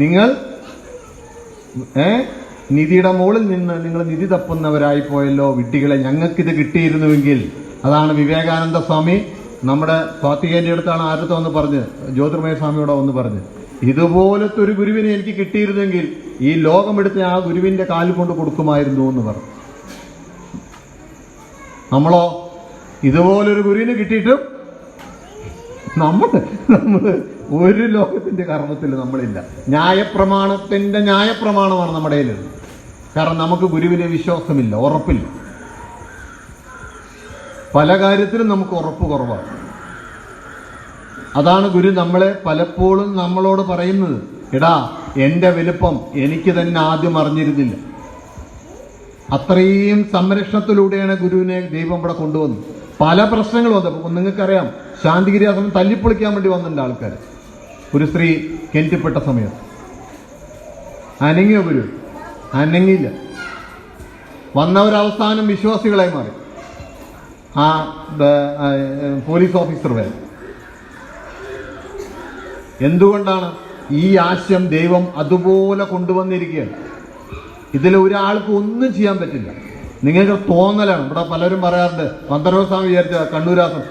Speaker 1: നിങ്ങൾ നിധിയുടെ മുകളിൽ നിന്ന് നിങ്ങൾ നിധി തപ്പുന്നവരായി പോയല്ലോ വിഡ്ഢികളെ. ഞങ്ങൾക്കിത് കിട്ടിയിരുന്നുവെങ്കിൽ. അതാണ് വിവേകാനന്ദ സ്വാമി നമ്മുടെ സ്വാത്തികേന്റെ അടുത്താണ് ആരത്തെ വന്ന് പറഞ്ഞ്, ജ്യോതിർമയ സ്വാമിയോടെ വന്ന് പറഞ്ഞ്, ഇതുപോലത്തെ ഒരു ഗുരുവിനെ എനിക്ക് കിട്ടിയിരുന്നെങ്കിൽ ഈ ലോകമെടുത്ത് ആ ഗുരുവിന്റെ കാലിൽ കൊണ്ട് കൊടുക്കുമായിരുന്നു എന്ന് പറഞ്ഞു. നമ്മളോ ഇതുപോലൊരു ഗുരുവിനെ കിട്ടിയിട്ടും നമ്മൾ ഒരു ലോകത്തിന്റെ കർമ്മത്തിൽ നമ്മളില്ല. ന്യായപ്രമാണത്തിന്റെ ന്യായപ്രമാണമാണ് നമ്മുടെ കയ്യിൽ. കാരണം നമുക്ക് ഗുരുവിനെ വിശ്വാസമില്ല, ഉറപ്പില്ല. പല കാര്യത്തിലും നമുക്ക് ഉറപ്പ് കുറവാണ്. അതാണ് ഗുരു നമ്മളെ പലപ്പോഴും നമ്മളോട് പറയുന്നത്, എടാ എന്റെ വലുപ്പം എനിക്ക് തന്നെ ആദ്യം അറിഞ്ഞിരുന്നില്ല. അത്രയും സംരക്ഷണത്തിലൂടെയാണ് ഗുരുവിനെ ദൈവം ഇവിടെ കൊണ്ടുവന്നത്. പല പ്രശ്നങ്ങളും വന്നപ്പോൾ നിങ്ങൾക്കറിയാം, ശാന്തിഗിരി ആശ്രമം തല്ലിപ്പൊളിക്കാൻ വേണ്ടി വന്നിട്ടുണ്ട് ആൾക്കാർ. ഒരു സ്ത്രീ കെഞ്ചിപ്പെട്ട സമയത്ത് അനങ്ങിയോ ഗുരു? അനങ്ങിയില്ല. വന്നവരവസാനം വിശ്വാസികളായി മാറി. ആ പോലീസ് ഓഫീസർ വരെ. എന്തുകൊണ്ടാണ്? ഈ ആശയം ദൈവം അതുപോലെ കൊണ്ടുവന്നിരിക്കുകയാണ്. ഇതിൽ ഒരാൾക്ക് ഒന്നും ചെയ്യാൻ പറ്റില്ല. നിങ്ങൾക്ക് തോന്നലാണ്. ഇവിടെ പലരും പറയാറുണ്ട്, പന്തരോസ്വാമി വിചാരിച്ച കണ്ണൂരാസം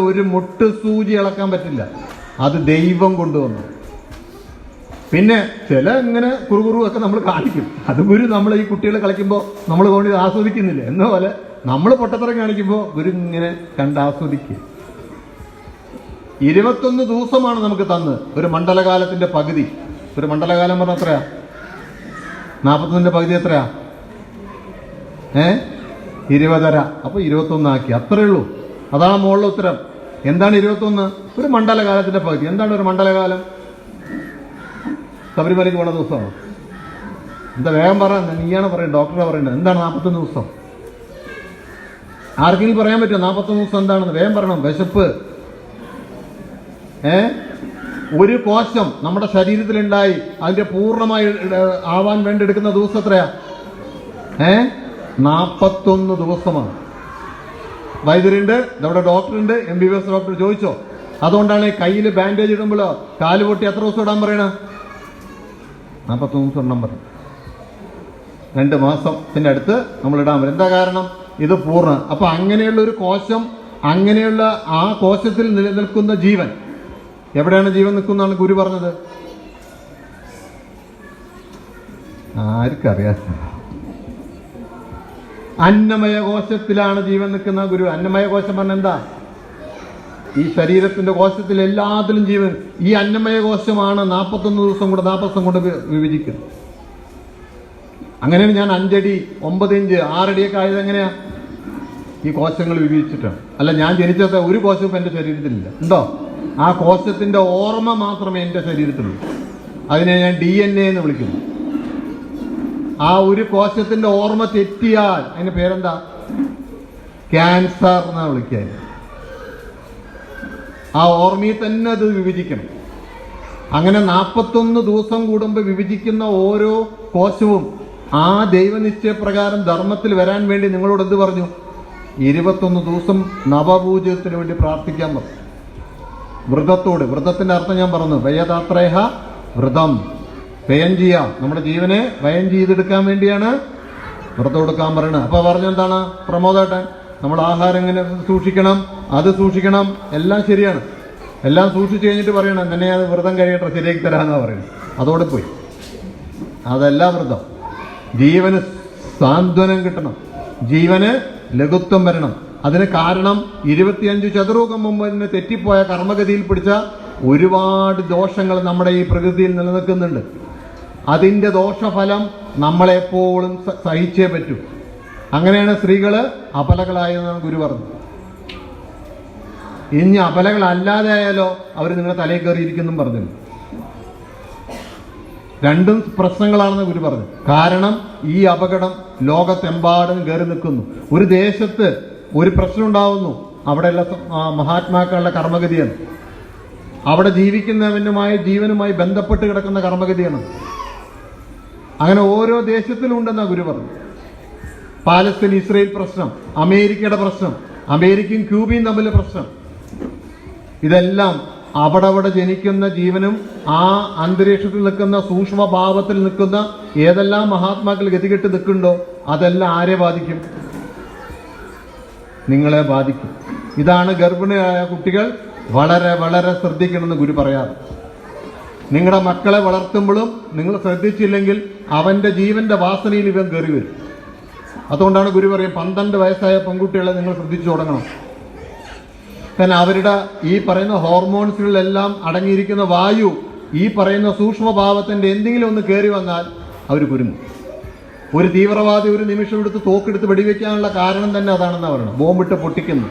Speaker 1: ഒരു മുട്ട് സൂചി ഇളക്കാൻ പറ്റില്ല. അത് ദൈവം കൊണ്ടുവന്നു. പിന്നെ ചില ഇങ്ങനെ കുറുകുറു ഒക്കെ നമ്മൾ കാണിക്കും. അത് ഗുരു നമ്മൾ ഈ കുട്ടികൾ കളിക്കുമ്പോൾ നമ്മൾ കൊണ്ട് ആസ്വദിക്കുന്നില്ല എന്ന പോലെ നമ്മൾ പൊട്ടത്തരം കാണിക്കുമ്പോൾ ഗുരു ഇങ്ങനെ കണ്ടാസ്വദിക്കുക. 21 ദിവസമാണ് നമുക്ക് തന്ന് ഒരു മണ്ഡലകാലത്തിന്റെ പകുതി. ഒരു മണ്ഡലകാലം പറഞ്ഞ എത്രയാ? 41ന്റെ പകുതി എത്രയാ? 20.5. അപ്പൊ 21 ആക്കി, അത്രേ ഉള്ളൂ. അതാണ് മുകളിലെ ഉത്തരം. എന്താണ് 21? ഒരു മണ്ഡലകാലത്തിന്റെ പകുതി. എന്താണ് ഒരു മണ്ഡലകാലം? ശബരിമലയ്ക്ക് പോണ ദിവസമാണോ? എന്താ വേഗം പറയാൻ? നീയാണ് പറയുന്നത്, ഡോക്ടറെ പറയുന്നത്. എന്താണ് 41 ദിവസം? ആർക്കെങ്കിലും പറയാൻ പറ്റുമോ 41 ദിവസം എന്താണെന്ന്? വേഗം പറയണം, വിശപ്പ്. ഒരു കോശം നമ്മുടെ ശരീരത്തിലുണ്ടായി അതിന്റെ പൂർണ്ണമായി ആവാൻ വേണ്ടി എടുക്കുന്ന ദിവസം എത്രയാ? 41 ദിവസമാണ്. വൈദ്യരുണ്ട്, നമ്മുടെ ഡോക്ടറുണ്ട്, MBBS ഡോക്ടർ ചോദിച്ചോ. അതുകൊണ്ടാണ് കയ്യിൽ ബാൻഡേജ് ഇടുമ്പോഴോ കാല് പൊട്ടി എത്ര ദിവസം ഇടാൻ പറയണ? 41 ദിവസം ഇടാൻ പറയും. 2 മാസത്തിന്റെ അടുത്ത് നമ്മൾ ഇടാൻ പറയും. എന്താ കാരണം? ഇത് പൂർണ്ണ. അപ്പൊ അങ്ങനെയുള്ള ഒരു കോശം, അങ്ങനെയുള്ള ആ കോശത്തിൽ നിലനിൽക്കുന്ന ജീവൻ, എവിടെയാണ് ജീവൻ നിൽക്കുന്നതാണ് ഗുരു പറഞ്ഞത്? ആർക്കറിയാം? അന്നമയ കോശത്തിലാണ് ജീവൻ നിൽക്കുന്ന ഗുരു. അന്നമയ കോശം പറഞ്ഞ എന്താ? ഈ ശരീരത്തിന്റെ കോശത്തിൽ എല്ലാത്തിലും ജീവൻ. ഈ അന്നമയ കോശമാണ് 41 ദിവസം കൊണ്ട് 40 ദിവസം കൊണ്ട് വിഭജിക്കുന്നത്. അങ്ങനെയാണ് ഞാൻ 5 അടി 9 ഇഞ്ച് 6 അടിയൊക്കെ ആയത്. എങ്ങനെയാ? ഈ കോശങ്ങൾ വിഭജിച്ചിട്ടാണ്. അല്ല, ഞാൻ ജനിച്ചത് ഒരു കോശവും എന്റെ ശരീരത്തിലില്ല. ഉണ്ടോ? ആ കോശത്തിന്റെ ഓർമ്മ മാത്രമേ എന്റെ ശരീരത്തിലുള്ളൂ. അതിനെ ഞാൻ DNA എന്ന് വിളിക്കുന്നു. ആ ഒരു കോശത്തിന്റെ ഓർമ്മ തെറ്റിയാൽ അതിന്റെ പേരെന്താ? ക്യാൻസർ എന്നാ വിളിക്കുക. ആ ഓർമ്മയിൽ തന്നെ അത് വിഭജിക്കണം. അങ്ങനെ 41 ദിവസം കൂടുമ്പോൾ വിഭജിക്കുന്ന ഓരോ കോശവും ആ ദൈവനിശ്ചയപ്രകാരം ധർമ്മത്തിൽ വരാൻ വേണ്ടി നിങ്ങളോട് എന്ത് പറഞ്ഞു? 21 ദിവസം നവപൂജത്തിന് വേണ്ടി പ്രാർത്ഥിക്കാൻ പറഞ്ഞു. വ്രതത്തോട്. വ്രതത്തിന്റെ അർത്ഥം ഞാൻ പറഞ്ഞു. വയതാത്രേഹ വ്രതം. വ്യയം ചെയ്യാം. നമ്മുടെ ജീവനെ വ്യയം ചെയ്തെടുക്കാൻ വേണ്ടിയാണ് വ്രതം എടുക്കാൻ പറയുന്നത്. അപ്പൊ പറഞ്ഞെന്താണ് പ്രമോദേട്ടൻ? നമ്മൾ ആഹാരം എങ്ങനെ സൂക്ഷിക്കണം, അത് സൂക്ഷിക്കണം, എല്ലാം ശരിയാണ്. എല്ലാം സൂക്ഷിച്ചു കഴിഞ്ഞിട്ട് പറയണം എന്നെ അത് വ്രതം കഴിയട്ടെ ശരിയാക്കി തരാമെന്നാ പറയുന്നത്. അതോടെ പോയി. അതല്ല വ്രതം. ജീവന് സാന്ത്വനം കിട്ടണം, ജീവന് ലഘുത്വം വരണം. അതിന് കാരണം 25 ചതുർയുഗം മുമ്പ് തന്നെ തെറ്റിപ്പോയ കർമ്മഗതിയിൽ പിടിച്ച ഒരുപാട് ദോഷങ്ങൾ നമ്മുടെ ഈ പ്രകൃതിയിൽ നിലനിൽക്കുന്നുണ്ട്. അതിന്റെ ദോഷഫലം നമ്മളെപ്പോഴും സഹിച്ചേ പറ്റൂ. അങ്ങനെയാണ് സ്ത്രീകള് അപലകളായെന്നാണ് ഗുരു പറഞ്ഞു. ഇനി അപലകളല്ലാതെ ആയാലോ അവർ നിങ്ങളെ തലയിൽ കയറിയിരിക്കുന്നു പറഞ്ഞു. രണ്ടും പ്രശ്നങ്ങളാണെന്ന് ഗുരു പറഞ്ഞു. കാരണം ഈ അപകടം ലോകത്തെമ്പാടും കയറി നിൽക്കുന്നു. ഒരു ദേശത്ത് ഒരു പ്രശ്നം ഉണ്ടാവുന്നു, അവിടെയുള്ള മഹാത്മാക്കളുടെ കർമ്മഗതിയാണ്. അവിടെ ജീവിക്കുന്നവനുമായി ജീവനുമായി ബന്ധപ്പെട്ട് കിടക്കുന്ന കർമ്മഗതിയാണ്. അങ്ങനെ ഓരോ ദേശത്തിലും ഉണ്ടെന്നാ ഗുരു പറഞ്ഞു. പാലസ്തീൻ ഇസ്രയേൽ പ്രശ്നം, അമേരിക്കയുടെ പ്രശ്നം, അമേരിക്കയും ക്യൂബയും തമ്മിലെ പ്രശ്നം, ഇതെല്ലാം അവിടെ ജനിക്കുന്ന ജീവനും ആ അന്തരീക്ഷത്തിൽ നിൽക്കുന്ന സൂക്ഷ്മഭാവത്തിൽ നിൽക്കുന്ന ഏതെല്ലാം മഹാത്മാക്കൾ ഗതികെട്ട് നിൽക്കുന്നുണ്ടോ അതെല്ലാം ആരെ ബാധിക്കും? നിങ്ങളെ ബാധിക്കും. ഇതാണ് ഗർഭിണിയായ കുട്ടികൾ വളരെ വളരെ ശ്രദ്ധിക്കണമെന്ന് ഗുരു പറയാറ്. നിങ്ങളുടെ മക്കളെ വളർത്തുമ്പോഴും നിങ്ങൾ ശ്രദ്ധിച്ചില്ലെങ്കിൽ അവന്റെ ജീവന്റെ വാസനയിൽ ഇവൻ കയറി വരും. അതുകൊണ്ടാണ് ഗുരു പറയും 12 വയസ്സായ പെൺകുട്ടികളെ നിങ്ങൾ ശ്രദ്ധിച്ചു തുടങ്ങണം. കാരണം അവരുടെ ഈ പറയുന്ന ഹോർമോൺസുകളിലെല്ലാം അടങ്ങിയിരിക്കുന്ന വായു ഈ പറയുന്ന സൂക്ഷ്മഭാവത്തിന്റെ എന്തെങ്കിലും ഒന്ന് കയറി വന്നാൽ അവർ കുരുങ്ങും. ഒരു തീവ്രവാദി ഒരു നിമിഷം എടുത്ത് തോക്കെടുത്ത് വെടിവെക്കാനുള്ള കാരണം തന്നെ അതാണെന്നാണ് പറയുന്നത്. ബോംബിട്ട് പൊട്ടിക്കുന്നു.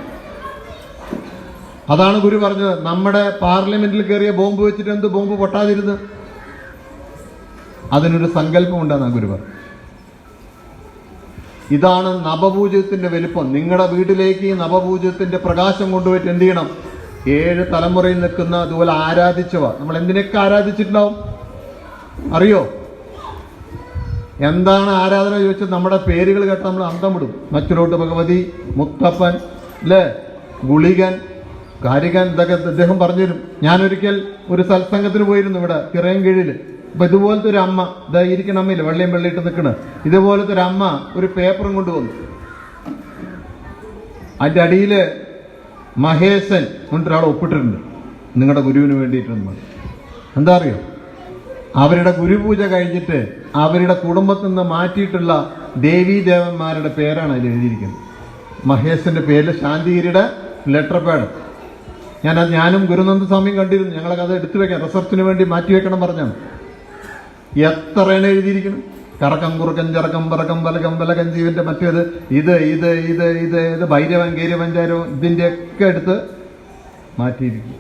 Speaker 1: അതാണ് ഗുരു പറഞ്ഞത്. നമ്മുടെ പാർലമെന്റിൽ കയറിയ ബോംബ് വെച്ചിട്ട് എന്ത് ബോംബ് പൊട്ടാതിരുന്ന്? അതിനൊരു സങ്കല്പം ഉണ്ടെന്നാണ് ഗുരു പറഞ്ഞു. ഇതാണ് നവപൂജ്യത്തിന്റെ വലിപ്പം. നിങ്ങളുടെ വീട്ടിലേക്ക് ഈ നവപൂജ്യത്തിന്റെ പ്രകാശം കൊണ്ടുപോയിട്ട് എന്ത് ചെയ്യണം? 7 തലമുറയിൽ നിൽക്കുന്ന അതുപോലെ ആരാധിച്ചവ നമ്മൾ എന്തിനൊക്കെ ആരാധിച്ചിട്ടുണ്ടാവും അറിയോ? എന്താണ് ആരാധന ചോദിച്ചാൽ നമ്മുടെ പേരുകൾ കേട്ടാൽ നമ്മൾ അന്തം വിടും. മച്ചുലോട്ട് ഭഗവതി, മുത്തപ്പൻ, അല്ലേ, ഗുളികൻ, കാരികൻ, ഇതൊക്കെ അദ്ദേഹം പറഞ്ഞുതരും. ഞാനൊരിക്കൽ ഒരു സത്സംഗത്തിന് പോയിരുന്നു ഇവിടെ ചിറയൻകീഴിൽ. അപ്പൊ ഇതുപോലത്തെ ഒരു അമ്മ, ഇതാ ഇരിക്കണ അമ്മയില്ല, വെള്ളയും വെള്ളയിട്ട് നിൽക്കണ ഇതുപോലത്തെ ഒരു അമ്മ ഒരു പേപ്പറും കൊണ്ടുവന്നു. അതിന്റെ അടിയില് മഹേശൻ കൊണ്ടൊരാൾ ഒപ്പിട്ടിട്ടുണ്ട്, നിങ്ങളുടെ ഗുരുവിന് വേണ്ടിയിട്ടുണ്ട്. എന്താ അറിയോ? അവരുടെ ഗുരുപൂജ കഴിഞ്ഞിട്ട് അവരുടെ കുടുംബത്തിൽ നിന്ന് മാറ്റിയിട്ടുള്ള ദേവീദേവന്മാരുടെ പേരാണ് അതിൽ എഴുതിയിരിക്കുന്നത്. മഹേശന്റെ പേരിൽ ശാന്തിഗിരിയുടെ ലെറ്റർ പാഡ്. ഞാനും ഗുരുനന്ദ സ്വാമിയും കണ്ടിരുന്നു. ഞങ്ങളൊക്കെ അത് എടുത്തു വെക്കാം, റിസർച്ചിന് വേണ്ടി മാറ്റിവെക്കണം പറഞ്ഞാണ്. എത്രയാണ് എഴുതിയിരിക്കുന്നത്? കറക്കം കുറുക്കം ചെറക്കം പറക്കം പലകം പലകം ജീവന്റെ മറ്റേത് ഇത് ഇത് ഇത് ഇത് ഇത് ഭൈരവൻ ഗൈരവഞ്ചാരോ ഇതിന്റെയൊക്കെ എടുത്ത് മാറ്റിയിരിക്കും.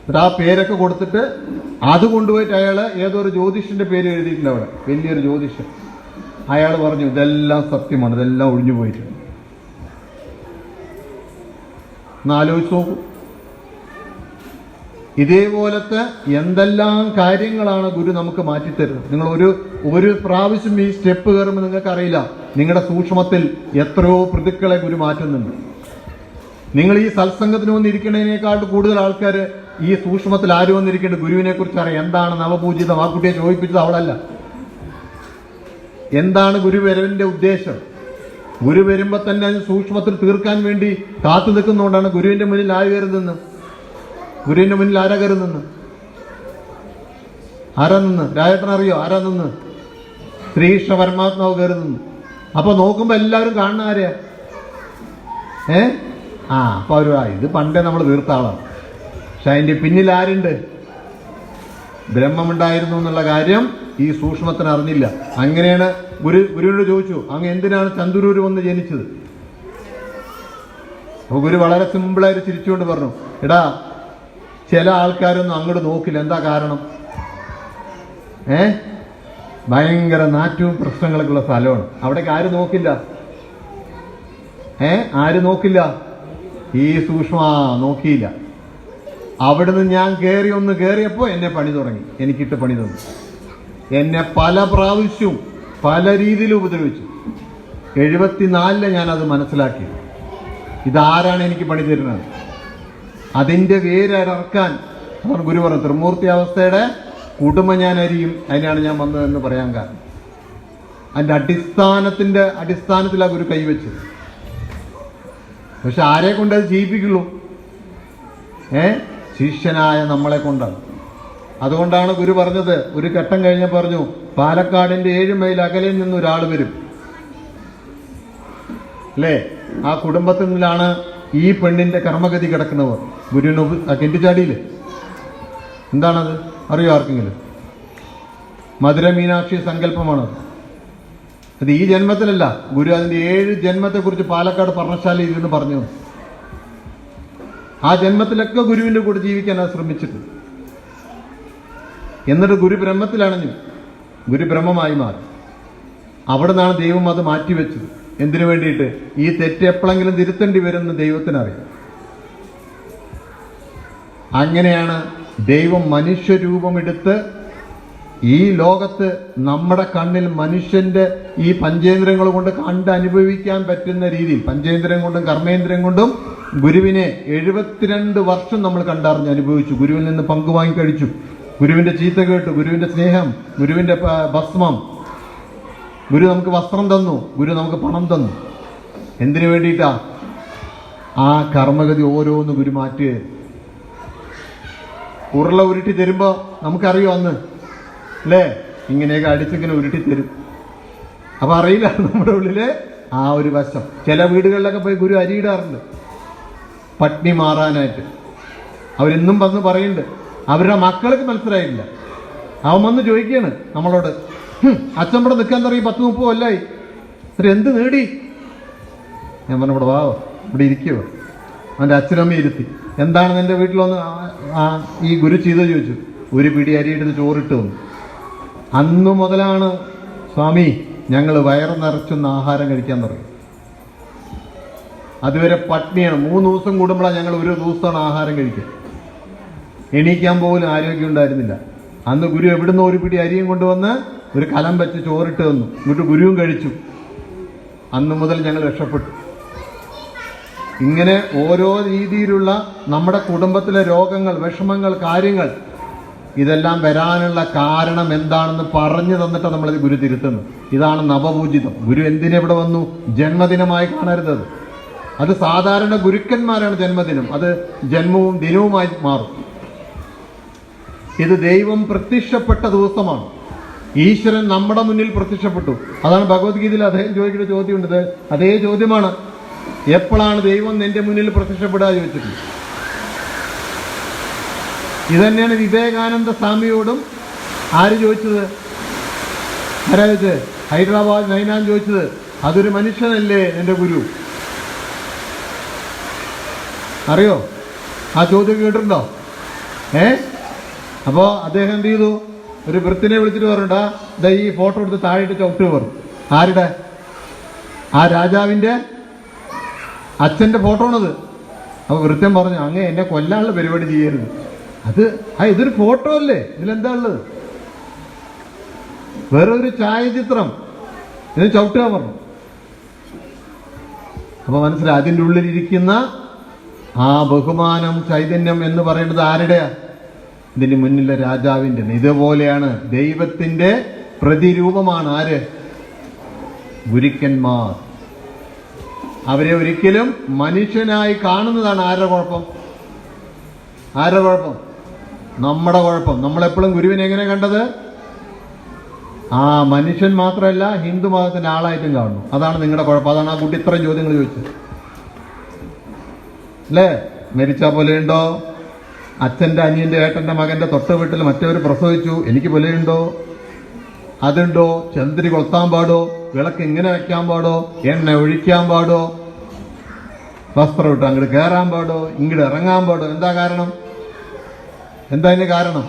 Speaker 1: എന്നിട്ട് ആ പേരൊക്കെ കൊടുത്തിട്ട് അത് കൊണ്ടുപോയിട്ട് അയാള് ഏതോ ഒരു ജ്യോതിഷന്റെ പേര് എഴുതിയിട്ടുണ്ട് അവിടെ, വലിയൊരു ജ്യോതിഷൻ. അയാൾ പറഞ്ഞു ഇതെല്ലാം സത്യമാണ്, ഇതെല്ലാം ഒഴിഞ്ഞു പോയിട്ടുണ്ട്. ഒന്ന് ആലോചിച്ച് നോക്കൂ. ഇതേപോലത്തെ എന്തെല്ലാം കാര്യങ്ങളാണ് ഗുരു നമുക്ക് മാറ്റിത്തരുന്നത്. നിങ്ങൾ ഒരു പ്രാവശ്യം ഈ സ്റ്റെപ്പ് കയറുമ്പോൾ നിങ്ങൾക്ക് അറിയില്ല നിങ്ങളുടെ സൂക്ഷ്മത്തിൽ എത്രയോ പ്രതിക്കളെ ഗുരു മാറ്റുന്നുണ്ട്. നിങ്ങൾ ഈ സത്സംഗത്തിന് വന്നിരിക്കുന്നതിനേക്കാൾ കൂടുതൽ ആൾക്കാർ ഈ സൂക്ഷ്മത്തിൽ ആര് വന്നിരിക്കേണ്ടത് ഗുരുവിനെ കുറിച്ച് അറിയാം. എന്താണ് നവപൂജിതം? ആ കുട്ടിയെ ചോദിപ്പിച്ചത് അവളല്ല. എന്താണ് ഗുരുവരവിന്റെ ഉദ്ദേശം? ഗുരു വരുമ്പോ തന്നെ അത് സൂക്ഷ്മത്തിൽ തീർക്കാൻ വേണ്ടി കാത്തു നിൽക്കുന്നതുകൊണ്ടാണ് ഗുരുവിന്റെ മുന്നിൽ ആര് കയറുന്നെന്ന്. ഗുരുവിന്റെ മുന്നിൽ ആരാ കയറുന്നെന്ന്? ആരാ നിന്ന്? രാജേട്ടൻ അറിയോ ആരാ നിന്ന്? ശ്രീകൃഷ്ണ പരമാത്മാവ് കയറുന്നു. അപ്പൊ നോക്കുമ്പോ എല്ലാവരും കാണുന്ന ആരെയാ? അപ്പൊ അവര് ഇത് പണ്ടേ നമ്മൾ തീർത്ത ആളാണ്. പക്ഷെ അതിന്റെ പിന്നിൽ ആരുണ്ട്? ബ്രഹ്മമുണ്ടായിരുന്നു എന്നുള്ള കാര്യം ഈ സൂക്ഷ്മത്തിന് അറിഞ്ഞില്ല. അങ്ങനെയാണ് ഗുരുവിനോട് ചോദിച്ചു, അങ്ങ് എന്തിനാണ് ചന്ദുരൂര് വന്ന് ജനിച്ചത്? അപ്പൊ ഗുരു വളരെ സിമ്പിളായിട്ട് ചിരിച്ചുകൊണ്ട് പറഞ്ഞു, എടാ ചില ആൾക്കാരൊന്നും അങ്ങോട്ട് നോക്കില്ല. എന്താ കാരണം? ഭയങ്കര നാറ്റവും പ്രശ്നങ്ങളൊക്കെ ഉള്ള സ്ഥലമാണ്. അവിടേക്ക് ആര് നോക്കില്ല? ആര് നോക്കില്ല? ഈ സൂക്ഷ്മ നോക്കിയില്ല. അവിടുന്ന് ഞാൻ ഒന്ന് കയറിയപ്പോ എന്നെ പണി തുടങ്ങി, എനിക്കിട്ട് പണി തന്നു. എന്നെ പല പ്രാവശ്യവും പല രീതിയിൽ ഉപദ്രവിച്ചു. 74 ഞാനത് മനസ്സിലാക്കി. ഇതാരാണ് എനിക്ക് പണി തരുന്നത്? അതിന്റെ വേരറക്കാൻ ഗുരു പറഞ്ഞു, ത്രിമൂർത്തി അവസ്ഥയുടെ കുടുംബ ഞാൻ അരിയും. അതിനാണ് ഞാൻ വന്നതെന്ന് പറയാൻ കാരണം. അതിന്റെ അടിസ്ഥാനത്തിലാണ് ഗുരു കൈവച്ചത്. പക്ഷെ ആരെ കൊണ്ടത് ചെയ്യിപ്പിക്കുള്ളൂ? ശിഷ്യനായ നമ്മളെ കൊണ്ടാണ്. അതുകൊണ്ടാണ് ഗുരു പറഞ്ഞത്, ഒരു ഘട്ടം കഴിഞ്ഞ പറഞ്ഞു, പാലക്കാടിന്റെ 7 മൈൽ അകലയിൽ നിന്ന് ഒരാൾ വരും അല്ലേ, ആ കുടുംബത്തിൽ നിന്നാണ് ഈ പെണ്ണിന്റെ കർമ്മഗതി കിടക്കുന്നവർ. ഗുരുവിന് കെട്ടിച്ചാടിയില്ലേ? എന്താണത് അറിയോ ആർക്കെങ്കിലും? മധുര മീനാക്ഷി സങ്കല്പമാണത്. അത് ഈ ജന്മത്തിലല്ല, ഗുരു അതിന്റെ 7 ജന്മത്തെക്കുറിച്ച് പാലക്കാട് പർണശാലയിൽ ഇരുന്ന് പറഞ്ഞു. ആ ജന്മത്തിലൊക്കെ ഗുരുവിന്റെ കൂടെ ജീവിക്കാനാണ് ശ്രമിച്ചിട്ടുണ്ട്. എന്നിട്ട് ഗുരു ബ്രഹ്മത്തിലണഞ്ഞു, ഗുരു ബ്രഹ്മമായി മാറി. അവിടെ നിന്നാണ് ദൈവം അത് മാറ്റിവെച്ചത്. എന്തിനു വേണ്ടിയിട്ട്? ഈ തെറ്റ് എപ്പോഴെങ്കിലും തിരുത്തേണ്ടി വരുമെന്ന് ദൈവത്തിനറിയാം. അങ്ങനെയാണ് ദൈവം മനുഷ്യരൂപമെടുത്ത് ഈ ലോകത്ത് നമ്മുടെ കണ്ണിൽ മനുഷ്യന്റെ ഈ പഞ്ചേന്ദ്രിയങ്ങൾ കൊണ്ട് കണ്ട് അനുഭവിക്കാൻ പറ്റുന്ന രീതിയിൽ, പഞ്ചേന്ദ്രിയം കൊണ്ടും കർമ്മേന്ദ്രിയം കൊണ്ടും ഗുരുവിനെ 72 വർഷം നമ്മൾ കണ്ടറിഞ്ഞ് അനുഭവിച്ചു. ഗുരുവിൽ നിന്ന് പങ്കുവാങ്ങി കഴിച്ചു. ഗുരുവിന്റെ ചീത്ത കേട്ടു, ഗുരുവിന്റെ സ്നേഹം, ഗുരുവിന്റെ ഭസ്മം. ഗുരു നമുക്ക് വസ്ത്രം തന്നു, ഗുരു നമുക്ക് പണം തന്നു. എന്തിനു വേണ്ടിയിട്ടാ? ആ കർമ്മഗതി ഓരോന്ന് ഗുരു മാറ്റുക. ഉരുള ഉരുട്ടി തരുമ്പോ നമുക്കറിയോ അന്ന് അല്ലേ, ഇങ്ങനെയൊക്കെ അടിച്ചിങ്ങനെ ഉരുട്ടി തരും. അപ്പൊ അറിയില്ല നമ്മുടെ ഉള്ളിലെ ആ ഒരു വശം. ചില വീടുകളിലൊക്കെ പോയി ഗുരു അരിയിടാറുണ്ട് പട്ടിണി മാറാനായിട്ട്. അവരെന്നും വന്ന് പറയുന്നുണ്ട്, അവരുടെ മക്കൾക്ക് മനസ്സിലായില്ല. അവൻ വന്ന് ചോദിക്കുകയാണ് നമ്മളോട്, അച്ഛൻ ഇവിടെ നിൽക്കാൻ തുടങ്ങി 10-30 കൊല്ലായി, എന്ത് നേടി? ഞാൻ പറഞ്ഞു, ഇവിടെ വാ, ഇവിടെ ഇരിക്കുവോ. അവൻ്റെ അച്ഛനമ്മ ഇരുത്തി. എന്താണ് നിന്റെ വീട്ടിലൊന്ന് ഈ ഗുരു ചെയ്തത് ചോദിച്ചു. ഒരു പിടി അരിയെടുത്ത് ചോറിട്ട് വന്നു. അന്നു മുതലാണ് സ്വാമി ഞങ്ങൾ വയറ് നിറച്ചൊന്ന് ആഹാരം കഴിക്കാൻ തുടങ്ങി. അതുവരെ പട്ടിണിയാണ്. 3 ദിവസം കൂടുമ്പോഴാണ് ഞങ്ങൾ ഒരു ദിവസമാണ് ആഹാരം കഴിക്കുക. എണീക്കാൻ പോലും ആരോഗ്യം ഉണ്ടായിരുന്നില്ല. അന്ന് ഗുരു എവിടുന്ന് ഒരു പിടി അരിയും കൊണ്ടുവന്ന് ഒരു കലം വെച്ച് ചോറിട്ട് തന്നു. എന്നിട്ട് ഗുരുവും കഴിച്ചു. അന്ന് മുതൽ ഞങ്ങൾ രക്ഷപ്പെട്ടു. ഇങ്ങനെ ഓരോ രീതിയിലുള്ള നമ്മുടെ കുടുംബത്തിലെ രോഗങ്ങൾ, വിഷമങ്ങൾ, കാര്യങ്ങൾ, ഇതെല്ലാം വരാനുള്ള കാരണം എന്താണെന്ന് പറഞ്ഞു തന്നിട്ട് നമ്മളത് ഗുരു തിരുത്തുന്നു. ഇതാണ് നവപൂജിതം. ഗുരു എന്തിനെവിടെ വന്നു? ജന്മദിനമായി കാണരുത്. അത് സാധാരണ ഗുരുക്കന്മാരാണ് ജന്മദിനം. അത് ജന്മവും ദിനവുമായി മാറും. ഇത് ദൈവം പ്രത്യക്ഷപ്പെട്ട ദിവസമാണ്. ഈശ്വരൻ നമ്മുടെ മുന്നിൽ പ്രത്യക്ഷപ്പെട്ടു. അതാണ് ഭഗവത്ഗീതയിൽ അദ്ദേഹം ചോദിക്കുന്ന ചോദ്യമുണ്ട്. അതേ ചോദ്യമാണ്, എപ്പോഴാണ് ദൈവം നിന്റെ മുന്നിൽ പ്രത്യക്ഷപ്പെടുക ചോദിച്ചിട്ടുണ്ട്. ഇതന്നെയാണ് വിവേകാനന്ദ സ്വാമിയോടും ആര് ചോദിച്ചത്? ആരാ ചോദിച്ചത്? ഹൈദരാബാദ് നൈനാൻ ചോദിച്ചത്. അതൊരു മനുഷ്യനല്ലേ എൻ്റെ ഗുരു? അറിയോ? ആ ചോദ്യം കേട്ടിട്ടുണ്ടോ? അപ്പോൾ അദ്ദേഹം എന്ത് ചെയ്തു? ഒരു വൃത്തിനെ വിളിച്ചിട്ട് പറഞ്ഞിട്ടാ, ഇതാ ഈ ഫോട്ടോ എടുത്ത് താഴെയിട്ട് ചവിട്ട് പറഞ്ഞു. ആരുടെ? ആ രാജാവിൻ്റെ അച്ഛൻ്റെ ഫോട്ടോ ആണത്. അപ്പോൾ വൃത്യൻ പറഞ്ഞു, അങ്ങ് എന്നെ കൊല്ലാനുള്ള പരിപാടി ചെയ്യരുത്. ഇതൊരു ഫോട്ടോ അല്ലേ, ഇതിലെന്താ ഉള്ളത്? വേറൊരു ഛായാചിത്രം, ഇതിന് ചവിട്ടുക പറഞ്ഞു. അപ്പൊ മനസ്സിലായി, അതിൻ്റെ ഉള്ളിലിരിക്കുന്ന ആ ബഹുമാനം, ചൈതന്യം എന്ന് പറയുന്നത് ആരുടെയാ? ഇതിന് മുന്നിലെ രാജാവിൻ്റെ. ഇതുപോലെയാണ് ദൈവത്തിന്റെ പ്രതിരൂപമാണ് ആര്? ഗുരുക്കന്മാർ. അവരെ ഒരിക്കലും മനുഷ്യനായി കാണുന്നതാണ് ആരുടെ കുഴപ്പം? ആരുടെ കുഴപ്പം? നമ്മുടെ കുഴപ്പം. നമ്മളെപ്പോഴും ഗുരുവിനെ എങ്ങനെ കണ്ടത്? ആ മനുഷ്യൻ മാത്രമല്ല, ഹിന്ദു മതത്തിന്റെ ആളായിട്ടും കാണുന്നു. അതാണ് നിങ്ങളുടെ കുഴപ്പം. അതാണ് ആ കുട്ടി ഇത്രയും ചോദ്യങ്ങൾ ചോദിച്ചത് അല്ലേ? മരിച്ച പോലെയുണ്ടോ? അച്ഛൻ്റെ അനിയൻ്റെ ഏട്ടൻ്റെ മകൻ്റെ തൊട്ട വീട്ടിൽ മറ്റവർ പ്രസവിച്ചു, എനിക്ക് പോലെയുണ്ടോ? അതുണ്ടോ? ചന്ദ്രി കൊളുത്താൻ പാടോ? വിളക്ക് ഇങ്ങനെ വെക്കാൻ പാടോ? എണ്ണ ഒഴിക്കാൻ പാടോ? വസ്ത്രം ഇട്ട് അങ്ങോട്ട് കയറാൻ പാടോ? ഇങ്ങോട്ട് ഇറങ്ങാൻ പാടോ? എന്താ കാരണം? എന്താ അതിന് കാരണം?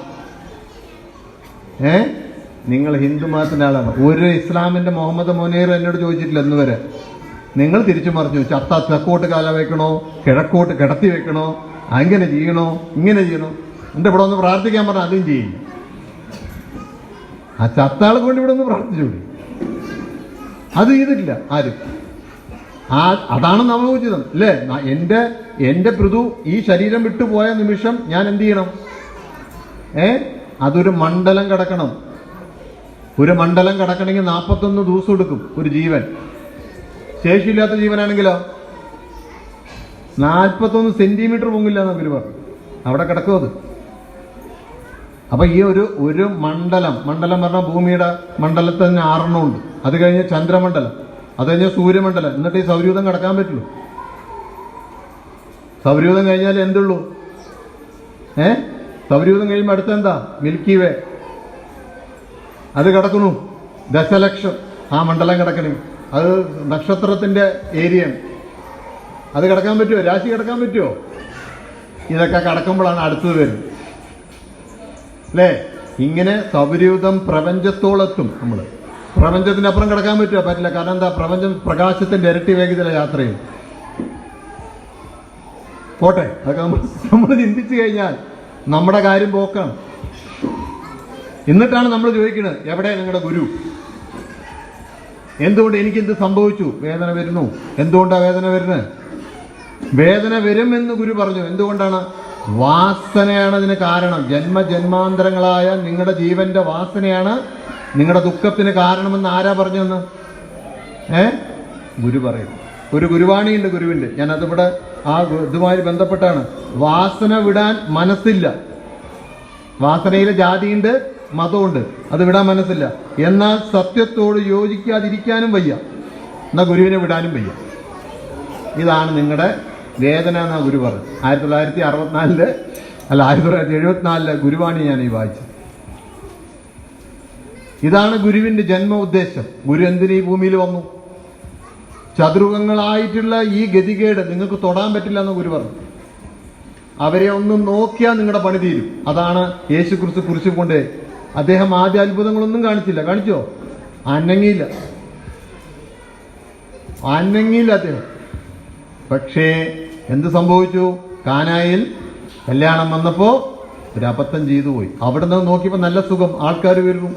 Speaker 1: നിങ്ങൾ ഹിന്ദു മതത്തിന്റെ ആളാണ്. ഒരു ഇസ്ലാമിന്റെ മുഹമ്മദ് മുനീർ എന്നോട് ചോദിച്ചിട്ടില്ല ഇന്ന് വരെ. നിങ്ങൾ തിരിച്ചു മറിച്ചു, ചത്ത തെക്കോട്ട് കാല വെക്കണോ, കിഴക്കോട്ട് കിടത്തി വെക്കണോ, അങ്ങനെ ചെയ്യണോ, ഇങ്ങനെ ചെയ്യണോ? എന്റെ ഇവിടെ ഒന്ന് പ്രാർത്ഥിക്കാൻ പറഞ്ഞാൽ അതും ചെയ്യില്ല. ആ ചത്താൾക്ക് വേണ്ടി ഇവിടെ ഒന്ന് പ്രാർത്ഥിച്ചുകൂടി? അത് ചെയ്തിട്ടില്ല ആരും. അതാണ് നവോചിതം അല്ലേ? എന്റെ പൃഥു ഈ ശരീരം വിട്ടുപോയ നിമിഷം ഞാൻ എന്ത് ചെയ്യണം? അതൊരു മണ്ഡലം കിടക്കണം. ഒരു മണ്ഡലം കിടക്കണമെങ്കിൽ 41 ദിവസം എടുക്കും ഒരു ജീവൻ. ശേഷിയില്ലാത്ത ജീവനാണെങ്കിലോ 41 സെന്റിമീറ്റർ പൊങ്ങില്ല എന്ന് ഗുരു പറഞ്ഞു. അവിടെ കിടക്കും അത്. അപ്പൊ ഈ ഒരു മണ്ഡലം പറഞ്ഞാൽ ഭൂമിയുടെ മണ്ഡലത്തിൽ തന്നെ 6 ഉണ്ട്. അത് കഴിഞ്ഞ് ചന്ദ്രമണ്ഡലം, അത് കഴിഞ്ഞ് സൂര്യമണ്ഡലം, എന്നിട്ട് ഈ സൗരയൂഥം കടക്കാൻ പറ്റുള്ളൂ. സൗരയൂഥം കഴിഞ്ഞാൽ എന്തുള്ളൂ? സൗരയൂഥം കഴിയുമ്പോൾ അടുത്തെന്താ? മിൽക്കി വേ. അത് കിടക്കണു ദശലക്ഷം. ആ മണ്ഡലം കിടക്കണേ, അത് നക്ഷത്രത്തിന്റെ ഏരിയയാണ്. അത് കിടക്കാൻ പറ്റുമോ? രാശി കിടക്കാൻ പറ്റുമോ? ഇതൊക്കെ കടക്കുമ്പോഴാണ് അടുത്തത് വരുന്നത് അല്ലേ? ഇങ്ങനെ സൗരയൂഥം പ്രപഞ്ചത്തോളെത്തും. നമ്മൾ പ്രപഞ്ചത്തിന്റെ അപ്പുറം കിടക്കാൻ പറ്റുമോ? പറ്റില്ല. കാരണം എന്താ? പ്രപഞ്ചം പ്രകാശത്തിന്റെ ഇരട്ടി വേഗത്തിലെ യാത്ര ചെയ്യും. പോട്ടെ, അതൊക്കെ നമ്മൾ ചിന്തിച്ചു കഴിഞ്ഞാൽ നമ്മുടെ കാര്യം പോക്കാണ്. എന്നിട്ടാണ് നമ്മൾ ചോദിക്കുന്നത്, എവിടെ നിങ്ങളുടെ ഗുരു? എന്തുകൊണ്ട് എനിക്കെന്ത് സംഭവിച്ചു? വേദന വരുന്നു. എന്തുകൊണ്ടാണ് വേദന വരുന്നത്? വേദന വരുമെന്ന് ഗുരു പറഞ്ഞു. എന്തുകൊണ്ടാണ്? വാസനയാണ് അതിന് കാരണം. ജന്മജന്മാന്തരങ്ങളായ നിങ്ങളുടെ ജീവന്റെ വാസനയാണ് നിങ്ങളുടെ ദുഃഖത്തിന് കാരണമെന്ന് ആരാ പറഞ്ഞെന്ന്? ഗുരു പറയും. ഒരു ഗുരുവാണിയുണ്ട് ഗുരുവിന്റെ. ഞാൻ അതിവിടെ ആ ഇതുമായി ബന്ധപ്പെട്ടാണ്. വാസന വിടാൻ മനസ്സില്ല. വാസനയിലെ ജാതിയുണ്ട്, മതമുണ്ട്, അത് വിടാൻ മനസ്സില്ല. എന്നാൽ സത്യത്തോട് യോജിക്കാതിരിക്കാനും വയ്യ, എന്നാൽ ഗുരുവിനെ വിടാനും വയ്യ. ഇതാണ് നിങ്ങളുടെ വേദന എന്നാ ഗുരു പറഞ്ഞു. 1974 ഗുരുവാണി ഞാൻ ഈ വായിച്ചു. ഇതാണ് ഗുരുവിന്റെ ജന്മ ഉദ്ദേശം. ഗുരു എന്തിന് ഈ ഭൂമിയിൽ വന്നു? ചതുർഗങ്ങളായിട്ടുള്ള ഈ ഗതികേട് നിങ്ങൾക്ക് തൊടാൻ പറ്റില്ല എന്ന് ഗുരു പറഞ്ഞു. അവരെ ഒന്നും നോക്കിയാൽ നിങ്ങളുടെ പണി തീരും. അതാണ് യേശുക്രിസ്തു കുരിശിൽ കൊണ്ട് അദ്ദേഹം ആദ്യ അത്ഭുതങ്ങളൊന്നും കാണിച്ചില്ല. കാണിച്ചോ? അനങ്ങിയില്ല അദ്ദേഹം. പക്ഷേ എന്ത് സംഭവിച്ചു? കാനായിൽ കല്യാണം വന്നപ്പോ ഒരു അബദ്ധം ചെയ്തു പോയി. അവിടെ നിന്ന് നോക്കിയപ്പോൾ നല്ല സുഖം, ആൾക്കാർ വരുന്നു,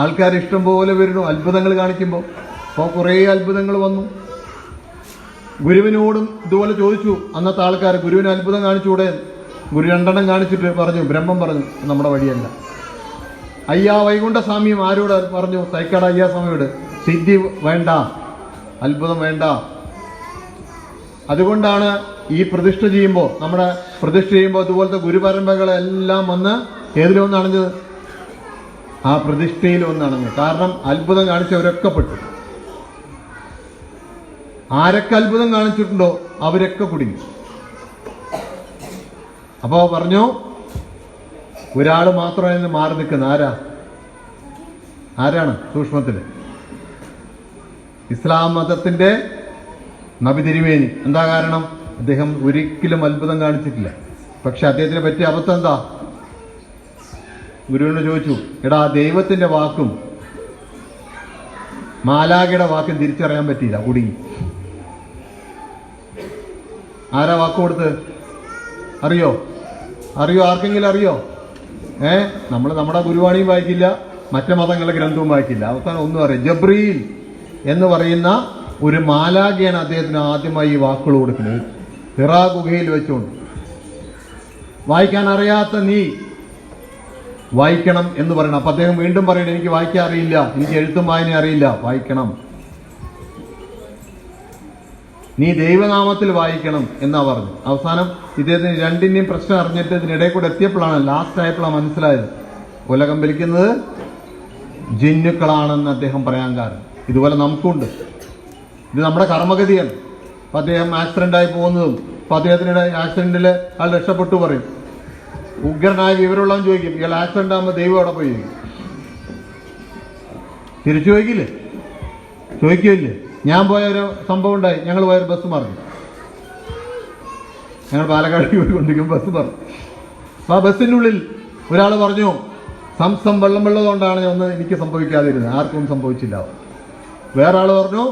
Speaker 1: ആൾക്കാർ ഇഷ്ടം പോലെ വരുന്നു അത്ഭുതങ്ങൾ കാണിക്കുമ്പോൾ. അപ്പോൾ കുറേ അത്ഭുതങ്ങൾ വന്നു. ഗുരുവിനോടും ഇതുപോലെ ചോദിച്ചു അന്നത്തെ ആൾക്കാർ, ഗുരുവിന് അത്ഭുതം കാണിച്ചുകൂടെ? ഗുരു 2 എണ്ണം കാണിച്ചിട്ട് പറഞ്ഞു, ബ്രഹ്മം പറഞ്ഞു നമ്മുടെ വഴിയല്ല. അയ്യാ വൈകുണ്ഠസ്വാമിയും ആരോട് പറഞ്ഞു? തൈക്കാട് അയ്യാ സ്വാമിയോട്, സിദ്ധി വേണ്ട, അത്ഭുതം വേണ്ട. അതുകൊണ്ടാണ് ഈ പ്രതിഷ്ഠ ചെയ്യുമ്പോൾ, നമ്മുടെ പ്രതിഷ്ഠ ചെയ്യുമ്പോൾ ഇതുപോലത്തെ ഗുരുപരമ്പരകളെല്ലാം വന്ന് ഏതിലൊന്നണഞ്ഞത്? ആ പ്രതിഷ്ഠയിൽ ഒന്നണഞ്ഞു. കാരണം അത്ഭുതം കാണിച്ചവരൊക്കെ പെട്ടു. ആരൊക്കെ അത്ഭുതം കാണിച്ചിട്ടുണ്ടോ അവരൊക്കെ കുടുങ്ങി. അപ്പോ പറഞ്ഞു, ഒരാൾ മാത്രമായി മാറി നിൽക്കുന്ന ആരാണ്? സൂക്ഷ്മത്തിൽ ഇസ്ലാം മതത്തിന്റെ നബി തിരുമേനി. എന്താ കാരണം? അദ്ദേഹം ഒരിക്കലും അത്ഭുതം കാണിച്ചിട്ടില്ല. പക്ഷെ അദ്ദേഹത്തിനെ പറ്റിയ അബദ്ധം എന്താ? ഗുരുവിനോട് ചോദിച്ചു, എടാ ദൈവത്തിന്റെ വാക്കും മാലാഖയുടെ വാക്കും തിരിച്ചറിയാൻ പറ്റിയില്ല, കുടുങ്ങി. ആരാ വാക്ക് കൊടുത്ത്? അറിയോ? ആർക്കെങ്കിലും അറിയോ? നമ്മൾ നമ്മുടെ ഗുരുവാണിയും വായിക്കില്ല, മറ്റു മതങ്ങളുടെ ഗ്രന്ഥവും വായിക്കില്ല. അവസാനം ഒന്നും അറിയാം. ജബ്രീൽ എന്ന് പറയുന്ന ഒരു മാലാഖയാണ് അദ്ദേഹത്തിന് ആദ്യമായി ഈ വാക്കുകൾ കൊടുക്കുന്നത്. ഹിറാ ഗുഹയിൽ വെച്ചുകൊണ്ട്. വായിക്കാൻ അറിയാത്ത നീ വായിക്കണം എന്ന് പറയണം. അപ്പൊ അദ്ദേഹം വീണ്ടും പറയണം, എനിക്ക് വായിക്കാൻ അറിയില്ല, എനിക്ക് എഴുത്തും വായന അറിയില്ല, വായിക്കണം, നീ ദൈവനാമത്തിൽ വായിക്കണം എന്നാ പറഞ്ഞു. അവസാനം ഇദ്ദേഹത്തിന് രണ്ടിന്റെയും പ്രശ്നം അറിഞ്ഞിട്ട് ഇതിനിടയിൽ കൂടെ എത്തിയപ്പോഴാണ്, ലാസ്റ്റ് ആയപ്പോഴാണ് മനസ്സിലായത് ഉലകം ഭരിക്കുന്നത് ജിന്നുക്കളാണെന്ന് അദ്ദേഹം പറയാൻ കാരണം. ഇതുപോലെ നമുക്കുണ്ട്. ഇത് നമ്മുടെ കർമ്മഗതിയാണ്. അപ്പൊ അദ്ദേഹം ആക്സിഡന്റ് ആയി പോകുന്നതും, അപ്പൊ അദ്ദേഹത്തിന്റെ ആക്സിഡന്റിൽ ആൾ രക്ഷപ്പെട്ടു പറയും. ഉഗ്രനായ വിവരമുള്ളവൻ ചോദിക്കും, ഇയാൾ ആക്സിഡന്റ് ആകുമ്പോൾ ദൈവം അവിടെ പോയി തിരിച്ചു ചോദിക്കില്ലേ? ഞാൻ പോയൊരു സംഭവം ഉണ്ടായി. ഞങ്ങൾ പോയൊരു ബസ് മറിഞ്ഞു. ഞങ്ങൾ പാലക്കാട് പോയിക്കൊണ്ടിരിക്കും, ബസ് മറിഞ്ഞു. അപ്പൊ ആ ബസ്സിനുള്ളിൽ ഒരാൾ പറഞ്ഞു, സംസം വെള്ളമുള്ളതുകൊണ്ടാണ് ഒന്ന് എനിക്ക് സംഭവിക്കാതിരുന്നത്, ആർക്കും സംഭവിച്ചില്ല. വേറെ ആൾ പറഞ്ഞു,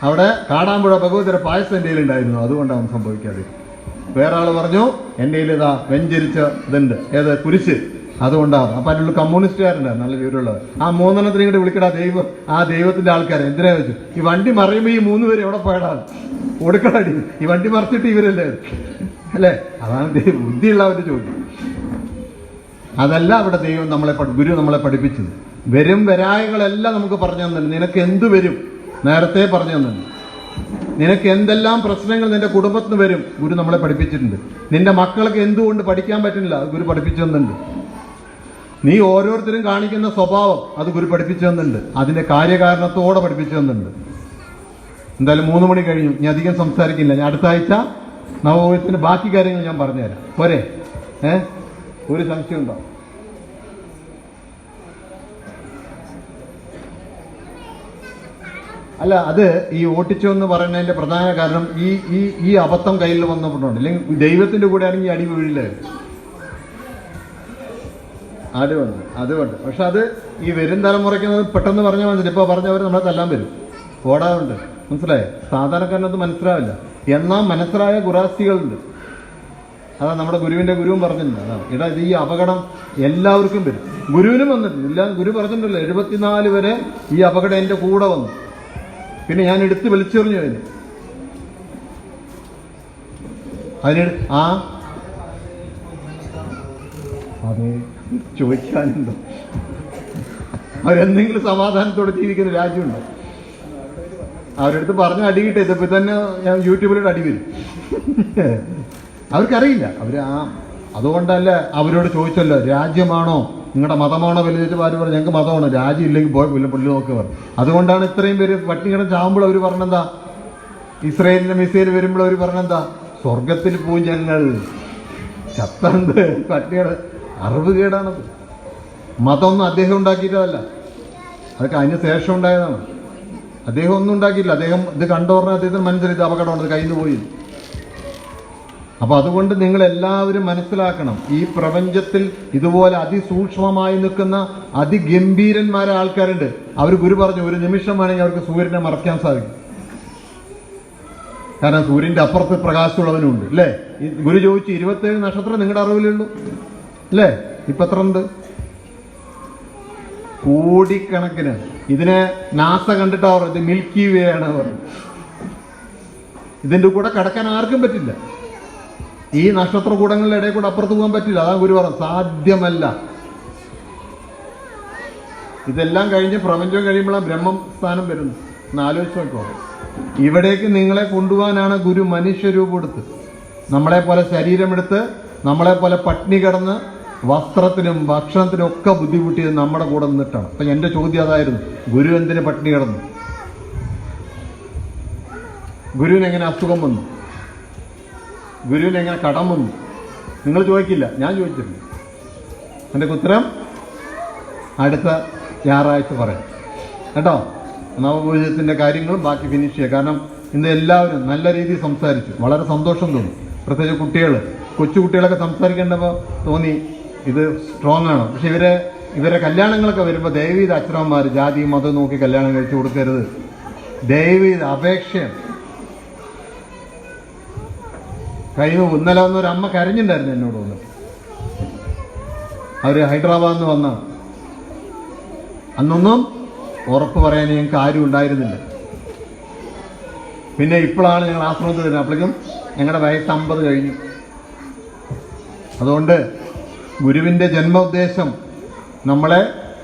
Speaker 1: അവിടെ കാടാമ്പുഴ ഭഗവതിയുടെ പായസം എൻ്റെ കയ്യിലുണ്ടായിരുന്നു, അതുകൊണ്ടാണ് സംഭവിക്കാതിരുന്നത്. വേറെ ആൾ പറഞ്ഞു, എൻ്റെ കയ്യിൽ ഇതാ വെഞ്ചരിച്ച ഇതുണ്ട്, ഏത് കുരിശ്, അതുകൊണ്ടാണ്. അപ്പൊ അതിനുള്ള കമ്മ്യൂണിസ്റ്റുകാരുണ്ട്, നല്ല വിവരമുള്ളത്. ആ മൂന്നെണ്ണത്തിന് ഇങ്ങോട്ട് വിളിക്കടാ ആ ദൈവത്തിന്റെ ആൾക്കാരെ. എന്തിനാ വെച്ചു? ഈ വണ്ടി മറിയുമ്പോൾ ഈ 3 പേര് എവിടെ പോയടാ? കൊടുക്കടാടി, ഈ വണ്ടി മറിച്ചിട്ട് ഇവരല്ലേ അല്ലേ? അതാണ് ബുദ്ധിയുള്ളവരുടെ ചോദ്യം. അതല്ല അവിടെ ദൈവം ഗുരു നമ്മളെ പഠിപ്പിച്ചത്. വരും വരായകളെല്ലാം നമുക്ക് പറഞ്ഞു തന്നില്ല. നിനക്ക് എന്ത് വരും നേരത്തെ പറഞ്ഞു തന്നില്ല. നിനക്ക് എന്തെല്ലാം പ്രശ്നങ്ങൾ നിന്റെ കുടുംബത്തിന് വരും ഗുരു നമ്മളെ പഠിപ്പിച്ചിട്ടുണ്ട്. നിന്റെ മക്കൾക്ക് എന്തുകൊണ്ട് പഠിക്കാൻ പറ്റുന്നില്ല ഗുരു പഠിപ്പിച്ചു തന്നിട്ടുണ്ട്. നീ ഓരോരുത്തരും കാണിക്കുന്ന സ്വഭാവം അത് ഗുരു പഠിപ്പിച്ചു തന്നിട്ടുണ്ട്. അതിന്റെ കാര്യകാരണത്തോടെ പഠിപ്പിച്ചു തന്നിട്ടുണ്ട്. എന്തായാലും 3 മണി കഴിഞ്ഞു, ഞാൻ അധികം സംസാരിക്കില്ല. ഞാൻ അടുത്ത ആഴ്ച നവോഹത്തിന്റെ ബാക്കി കാര്യങ്ങൾ ഞാൻ പറഞ്ഞുതരാം. പോരെ? ഒരു സംശയം ഉണ്ടോ? അല്ല, അത് ഈ ഓട്ടിച്ചു എന്ന് പറയുന്നതിന്റെ പ്രധാന കാരണം ഈ അബദ്ധം കയ്യിൽ വന്നപ്പോഴുണ്ട്. അല്ലെങ്കിൽ ദൈവത്തിന്റെ കൂടെ ആണെങ്കിൽ അടി വീഴില്ല. അതുകൊണ്ട് പക്ഷെ അത് ഈ വരും തലമുറയ്ക്ക് പെട്ടെന്ന് പറഞ്ഞാൽ മനസ്സിലായി. ഇപ്പൊ പറഞ്ഞവർ നമ്മളെ തല്ലാൻ വരും, ഓടാറുണ്ട്. മനസ്സിലായേ? സാധാരണക്കാരനത് മനസ്സിലാവില്ല. എന്നാൽ മനസ്സിലായ ഗുരാസ്തികളുണ്ട്. അതാ നമ്മുടെ ഗുരുവും പറഞ്ഞിട്ടുണ്ട്. അതാണ് ഇത് ഈ അപകടം എല്ലാവർക്കും വരും. ഗുരുവിനും വന്നിട്ടുണ്ട്. ഇല്ല, ഗുരു പറഞ്ഞിട്ടുണ്ടല്ലോ 74 വരെ ഈ അപകടം എന്റെ കൂടെ വന്നു. പിന്നെ ഞാൻ എടുത്ത് വലിച്ചെറിഞ്ഞു അതിന് അതെ, ചോദിക്കാനുണ്ടോ? അവരെന്തെങ്കിലും സമാധാനത്തോടെ ജീവിക്കുന്ന രാജ്യമുണ്ടോ? അവരെടുത്ത് പറഞ്ഞ അടി കിട്ടെ. ഇതിപ്പോ തന്നെ ഞാൻ യൂട്യൂബിലൂടെ അടി വരും. അവർക്കറിയില്ല. അതുകൊണ്ടല്ല അവരോട് ചോദിച്ചല്ലോ, രാജ്യമാണോ നിങ്ങളുടെ മതമാണോ വലുത്? ആര് പറഞ്ഞു ഞങ്ങൾക്ക് മതമാണ്, രാജ്യം ഇല്ലെങ്കിൽ പോയി പുള്ളി നോക്കി പറഞ്ഞു. അതുകൊണ്ടാണ് ഇത്രയും പേര് പട്ടിണിയുടെ ചാവുമ്പോൾ അവർ പറഞ്ഞെന്താ? ഇസ്രയേലിന്റെ മിസൈൽ വരുമ്പോൾ അവർ പറഞ്ഞെന്താ? സ്വർഗത്തിൽ പോയി ഞങ്ങൾ. ചത്തന്ത് പട്ടിണിയുടെ അറിവുകേടാണത്. മതമൊന്നും അദ്ദേഹം ഉണ്ടാക്കിയിട്ടതല്ല, അതൊക്കെ അതിന് ശേഷം ഉണ്ടായതാണ്. അദ്ദേഹം ഒന്നും ഉണ്ടാക്കിയില്ല. അദ്ദേഹം ഇത് കണ്ടോർന്ന് അദ്ദേഹത്തിന് മനസ്സിലായി ഇത് അപകടമാണ്, ഇത് കയ്യിൽ നിന്ന് പോയി. അപ്പൊ അതുകൊണ്ട് നിങ്ങൾ എല്ലാവരും മനസ്സിലാക്കണം, ഈ പ്രപഞ്ചത്തിൽ ഇതുപോലെ അതിസൂക്ഷ്മമായി നിൽക്കുന്ന അതിഗംഭീരന്മാരായ ആൾക്കാരുണ്ട്. അവർ ഗുരു പറഞ്ഞു, ഒരു നിമിഷം വേണമെങ്കിൽ അവർക്ക് സൂര്യനെ മറയ്ക്കാൻ സാധിക്കും. കാരണം സൂര്യന്റെ അപ്പുറത്ത് പ്രകാശമുള്ളവനുണ്ട് അല്ലേ? ഗുരു ചോദിച്ചു, 27 നക്ഷത്രം നിങ്ങളുടെ അറിവിലുള്ളൂ അല്ലേ? ഇപ്പൊ എത്ര ഉണ്ട്? കോടിക്കണക്കിന്. ഇതിനെ നാസ കണ്ടിട്ടാ പറഞ്ഞത് മിൽക്കി വേ ആണ് പറഞ്ഞത്. ഇതിന്റെ കൂടെ കടക്കാൻ ആർക്കും പറ്റില്ല. ഈ നക്ഷത്രകൂടങ്ങളുടെ ഇടയിൽ കൂടെ അപ്പുറത്ത് പോകാൻ പറ്റില്ല. അതാണ് ഗുരു പറഞ്ഞു, സാധ്യമല്ല. ഇതെല്ലാം കഴിഞ്ഞ് പ്രപഞ്ചം കഴിയുമ്പോഴാണ് ബ്രഹ്മം സ്ഥാനം വരുന്നത്. ഒന്ന് ആലോചിച്ച് നോക്കോ. ഇവിടേക്ക് നിങ്ങളെ കൊണ്ടുപോകാനാണ് ഗുരു മനുഷ്യരൂപം എടുത്ത്, നമ്മളെപ്പോലെ ശരീരമെടുത്ത്, നമ്മളെപ്പോലെ പട്ടിണി കിടന്ന് വസ്ത്രത്തിനും ഭക്ഷണത്തിനും ഒക്കെ ബുദ്ധിമുട്ടിയത് നമ്മുടെ കൂടെ നിന്നിട്ടാണ്. അപ്പം എൻ്റെ ചോദ്യം അതായിരുന്നു, ഗുരു എന്തിന് പട്ടിണി കിടന്നു? ഗുരുവിനെങ്ങനെ അസുഖം വന്നു? ഗുരുവിനെങ്ങനെ കടം വന്നു? നിങ്ങൾ ചോദിക്കില്ല, ഞാൻ ചോദിച്ചിട്ടുണ്ട്. എൻ്റെ ഉത്തരം അടുത്ത ഞായറാഴ്ച പറയാം കേട്ടോ. നവപൂജത്തിൻ്റെ കാര്യങ്ങളും ബാക്കി ഫിനിഷ് ചെയ്യുക. കാരണം ഇന്ന് എല്ലാവരും നല്ല രീതിയിൽ സംസാരിച്ചു, വളരെ സന്തോഷം തോന്നി. പ്രത്യേകിച്ച് കുട്ടികൾ, കൊച്ചുകുട്ടികളൊക്കെ സംസാരിക്കേണ്ടപ്പോൾ തോന്നി ഇത് സ്ട്രോങ് ആണ്. പക്ഷെ ഇവരെ കല്യാണങ്ങളൊക്കെ വരുമ്പോൾ ദയവീത് അച്ഛനമ്മമാർ ജാതി മതം നോക്കി കല്യാണം കഴിച്ചു കൊടുക്കരുത്. ദയവീത് അപേക്ഷയാണ്. കഴിഞ്ഞ ഇന്നലെ വന്നൊരു അമ്മ കരഞ്ഞിട്ടുണ്ടായിരുന്നു എന്നോട് വന്ന്. അവർ ഹൈദരാബാദിൽ നിന്ന് വന്ന അന്നൊന്നും ഉറപ്പ് പറയാൻ ഞങ്ങൾക്ക് ആരും ഉണ്ടായിരുന്നില്ല. പിന്നെ ഇപ്പോഴാണ് ഞങ്ങൾ ആശ്രമത്തിൽ വരുന്നത്. അപ്പോഴേക്കും ഞങ്ങളുടെ വയസ്സ് 50 കഴിഞ്ഞു. അതുകൊണ്ട് ഗുരുവിൻ്റെ ജന്മോദ്ദേശം നമ്മളെ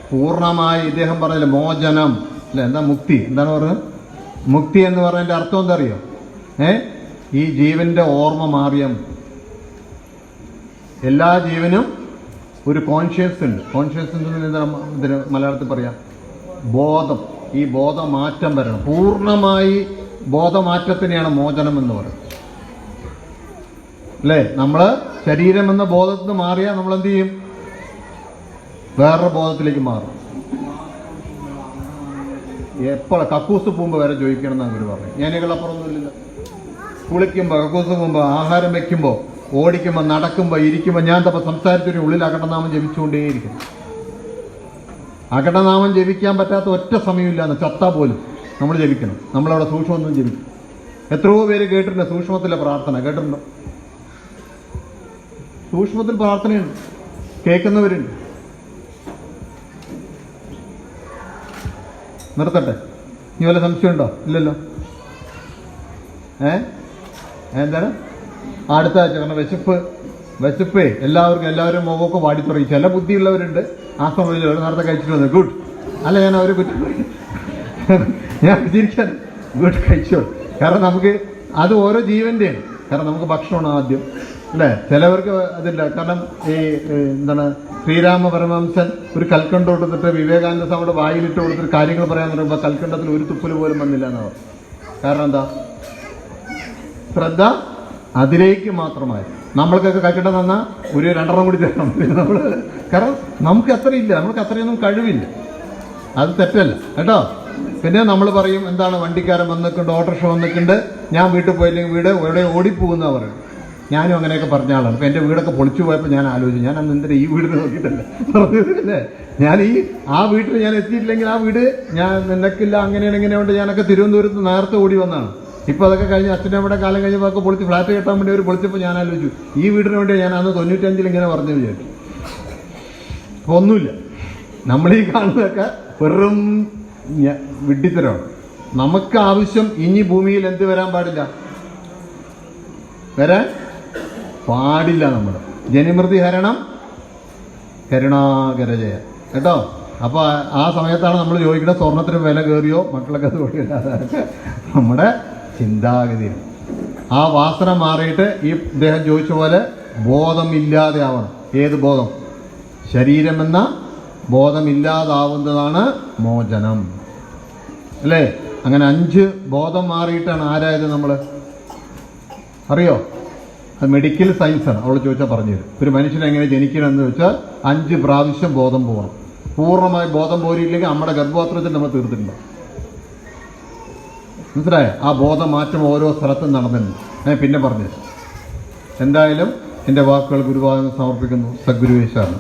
Speaker 1: പൂർണ്ണമായി, ഇദ്ദേഹം പറഞ്ഞില്ല മോചനം അല്ല, എന്താ മുക്തി, എന്താണ് പറഞ്ഞത്? മുക്തി എന്ന് പറഞ്ഞതിൻ്റെ അർത്ഥം എന്താ അറിയോ? ഈ ജീവന്റെ ഓർമ്മ മാറിയ എല്ലാ ജീവനും ഒരു കോൺഷ്യസ് ഉണ്ട്. കോൺഷ്യസ് ഇതിന് മലയാളത്തിൽ പറയാം ബോധം. ഈ ബോധമാറ്റം വരണം. പൂർണ്ണമായി ബോധമാറ്റത്തിനെയാണ് മോചനം എന്ന് പറയുന്നത് അല്ലേ? നമ്മൾ ശരീരം എന്ന ബോധത്തിൽ നിന്ന് മാറിയാൽ നമ്മൾ എന്ത് ചെയ്യും? വേറൊരു ബോധത്തിലേക്ക് മാറും. എപ്പോഴും കക്കൂസ് പോകുമ്പോൾ വരെ ചോദിക്കണം എന്നാണ് ഗുരു പറഞ്ഞു. ഞാനുകളപ്പുറമൊന്നുമില്ല. കുളിക്കുമ്പോൾ, കക്കൂസ് പോകുമ്പോൾ, ആഹാരം വെക്കുമ്പോൾ, ഓടിക്കുമ്പോൾ, നടക്കുമ്പോൾ, ഇരിക്കുമ്പോൾ ഞാൻ തപ്പോൾ സംസാരിച്ചൊരു ഉള്ളിൽ അകടനാമം ജപിച്ചുകൊണ്ടേയിരിക്കും. അകടനാമം ജപിക്കാൻ പറ്റാത്ത ഒറ്റ സമയമില്ലാന്ന് ചത്താ പോലും നമ്മൾ ജപിക്കണം. നമ്മളവിടെ സൂക്ഷ്മൊന്നും ജപിക്കും. എത്രയോ പേര് കേട്ടിട്ടുണ്ട് സൂക്ഷ്മത്തിലെ പ്രാർത്ഥന. കേട്ടിട്ടുണ്ടോ? സൂക്ഷ്മത്തിൽ പ്രാർത്ഥനയുണ്ട്, കേൾക്കുന്നവരുണ്ട്. നിർത്തട്ടെ? ഇനി വല്ല സംശയമുണ്ടോ? ഇല്ലല്ലോ. എന്താണ് അടുത്ത ആഴ്ച? കാരണം വിശപ്പ് എല്ലാവരും മുഖമൊക്കെ വാടിത്തുറയും. ചില ബുദ്ധിയുള്ളവരുണ്ട് ആ സമയത്ത് നേരത്തെ കഴിച്ചിട്ട് വന്നു ഗുഡ് അല്ല, ഞാൻ അവരെ കുറ്റം ഞാൻ വിചാരിക്കാൻ ഗുഡ് കഴിച്ചോളൂ. കാരണം നമുക്ക് അത് ഓരോ ജീവന്റെയാണ്. കാരണം നമുക്ക് ഭക്ഷണമാണ് ആദ്യം അല്ലേ? ചിലവർക്ക് അതില്ല. കാരണം ഈ എന്താണ് ശ്രീരാമ പരമഹംസൻ ഒരു കൽക്കണ്ട കൊടുത്തിട്ട് വിവേകാനന്ദ സ്വാമിയുടെ വായിലിട്ട് കൊടുത്തിട്ട് കാര്യങ്ങൾ പറയാൻ പറയുമ്പോൾ കൽക്കണ്ടത്തിൽ ഒരു തുപ്പല് പോലും വന്നില്ല എന്നാണ്. കാരണം എന്താ? ശ്രദ്ധ അതിലേക്ക് മാത്രമായി. നമ്മൾക്കൊക്കെ കൽക്കണ്ട തന്നാൽ ഒരു 2 കൂടി തരണം നമ്മൾ. കാരണം നമുക്ക് അത്രയില്ല, നമുക്ക് അത്രയൊന്നും കഴിവില്ല. അത് തെറ്റല്ല കേട്ടോ. പിന്നെ നമ്മൾ പറയും എന്താണ്, വണ്ടിക്കാരൻ വന്നിട്ടുണ്ട്, ഓട്ടോറിക്ഷ വന്നിട്ടുണ്ട്, ഞാൻ വീട്ടിൽ പോയില്ലെങ്കിൽ വീട് എവിടെ ഓടിപ്പോകുന്ന പറയും. ഞാനും അങ്ങനെയൊക്കെ പറഞ്ഞ ആളാണ്. അപ്പം എൻ്റെ വീടൊക്കെ പൊളിച്ചു പോയപ്പോൾ ഞാൻ ആലോചിച്ചു, ഞാൻ അന്ന് എന്തിനാ ഈ വീടിന് നോക്കിയിട്ടല്ലേ പറഞ്ഞില്ലേ? ഞാൻ ആ വീട്ടിൽ ഞാൻ എത്തിയിട്ടില്ലെങ്കിൽ ആ വീട് ഞാൻ നിനക്കില്ല അങ്ങനെയാണ് ഇങ്ങനെയുണ്ട്. ഞാനൊക്കെ തിരുവനന്തപുരത്ത് നേരത്തെ ഓടി വന്നതാണ്. ഇപ്പോൾ അതൊക്കെ കഴിഞ്ഞ് അച്ഛൻ്റെ അവിടെ കാലം കഴിഞ്ഞപ്പോൾ ഒക്കെ പൊളിച്ച് ഫ്ലാറ്റ് കെട്ടാൻ വേണ്ടി അവർ പൊളിച്ചപ്പോൾ ഞാൻ ആലോചിച്ചു ഈ വീടിന് വേണ്ടി ഞാൻ അന്ന് 95 ഇങ്ങനെ പറഞ്ഞു വിചാരിച്ചു. അപ്പോൾ ഒന്നുമില്ല. നമ്മളീ കാണുന്നതൊക്കെ വെറും വിഡ്ഢിത്തരമാണ്. നമുക്ക് ആവശ്യം ഇനി ഭൂമിയിൽ എന്ത് വരാൻ പാടില്ല? വരാൻ പാടില്ല. നമ്മൾ ജനിമൃതി ഹരണം കരുണാകരജയ കേട്ടോ. അപ്പോൾ ആ സമയത്താണ് നമ്മൾ ചോദിക്കുന്നത് സ്വർണത്തിന് വില കയറിയോ, മക്കളൊക്കെ അത് കൊടുക്കില്ല. നമ്മുടെ ചിന്താഗതിയിൽ ആ വാസന മാറിയിട്ട് ഈ ഇദ്ദേഹം ചോദിച്ച പോലെ ബോധമില്ലാതെ ആവണം. ഏത് ബോധം? ശരീരമെന്ന ബോധമില്ലാതാവുന്നതാണ് മോചനം അല്ലേ? അങ്ങനെ 5 ബോധം മാറിയിട്ടാണ് ആരായത് നമ്മൾ അറിയോ? അത് മെഡിക്കൽ സയൻസാണ്. അവൾ ചോദിച്ചാൽ പറഞ്ഞു തരും. ഒരു മനുഷ്യൻ എങ്ങനെ ജനിക്കണമെന്ന് വെച്ചാൽ 5 പ്രാവശ്യം ബോധം പോകണം. പൂർണ്ണമായി ബോധം പോരില്ലെങ്കിൽ നമ്മുടെ ഗർഭപാത്രത്തിൽ നമ്മൾ തീർത്തിട്ടുണ്ടോ? മനസ്സിലായോ? ആ ബോധമാറ്റം ഓരോ സ്ഥലത്തും നടന്നിട്ടുണ്ട്. ഞാൻ പിന്നെ പറഞ്ഞു. എന്തായാലും എൻ്റെ വാക്കുകൾ ഗുരുവായൂർ സമർപ്പിക്കുന്നു. സദ്ഗുരുവേശ്വരൻ.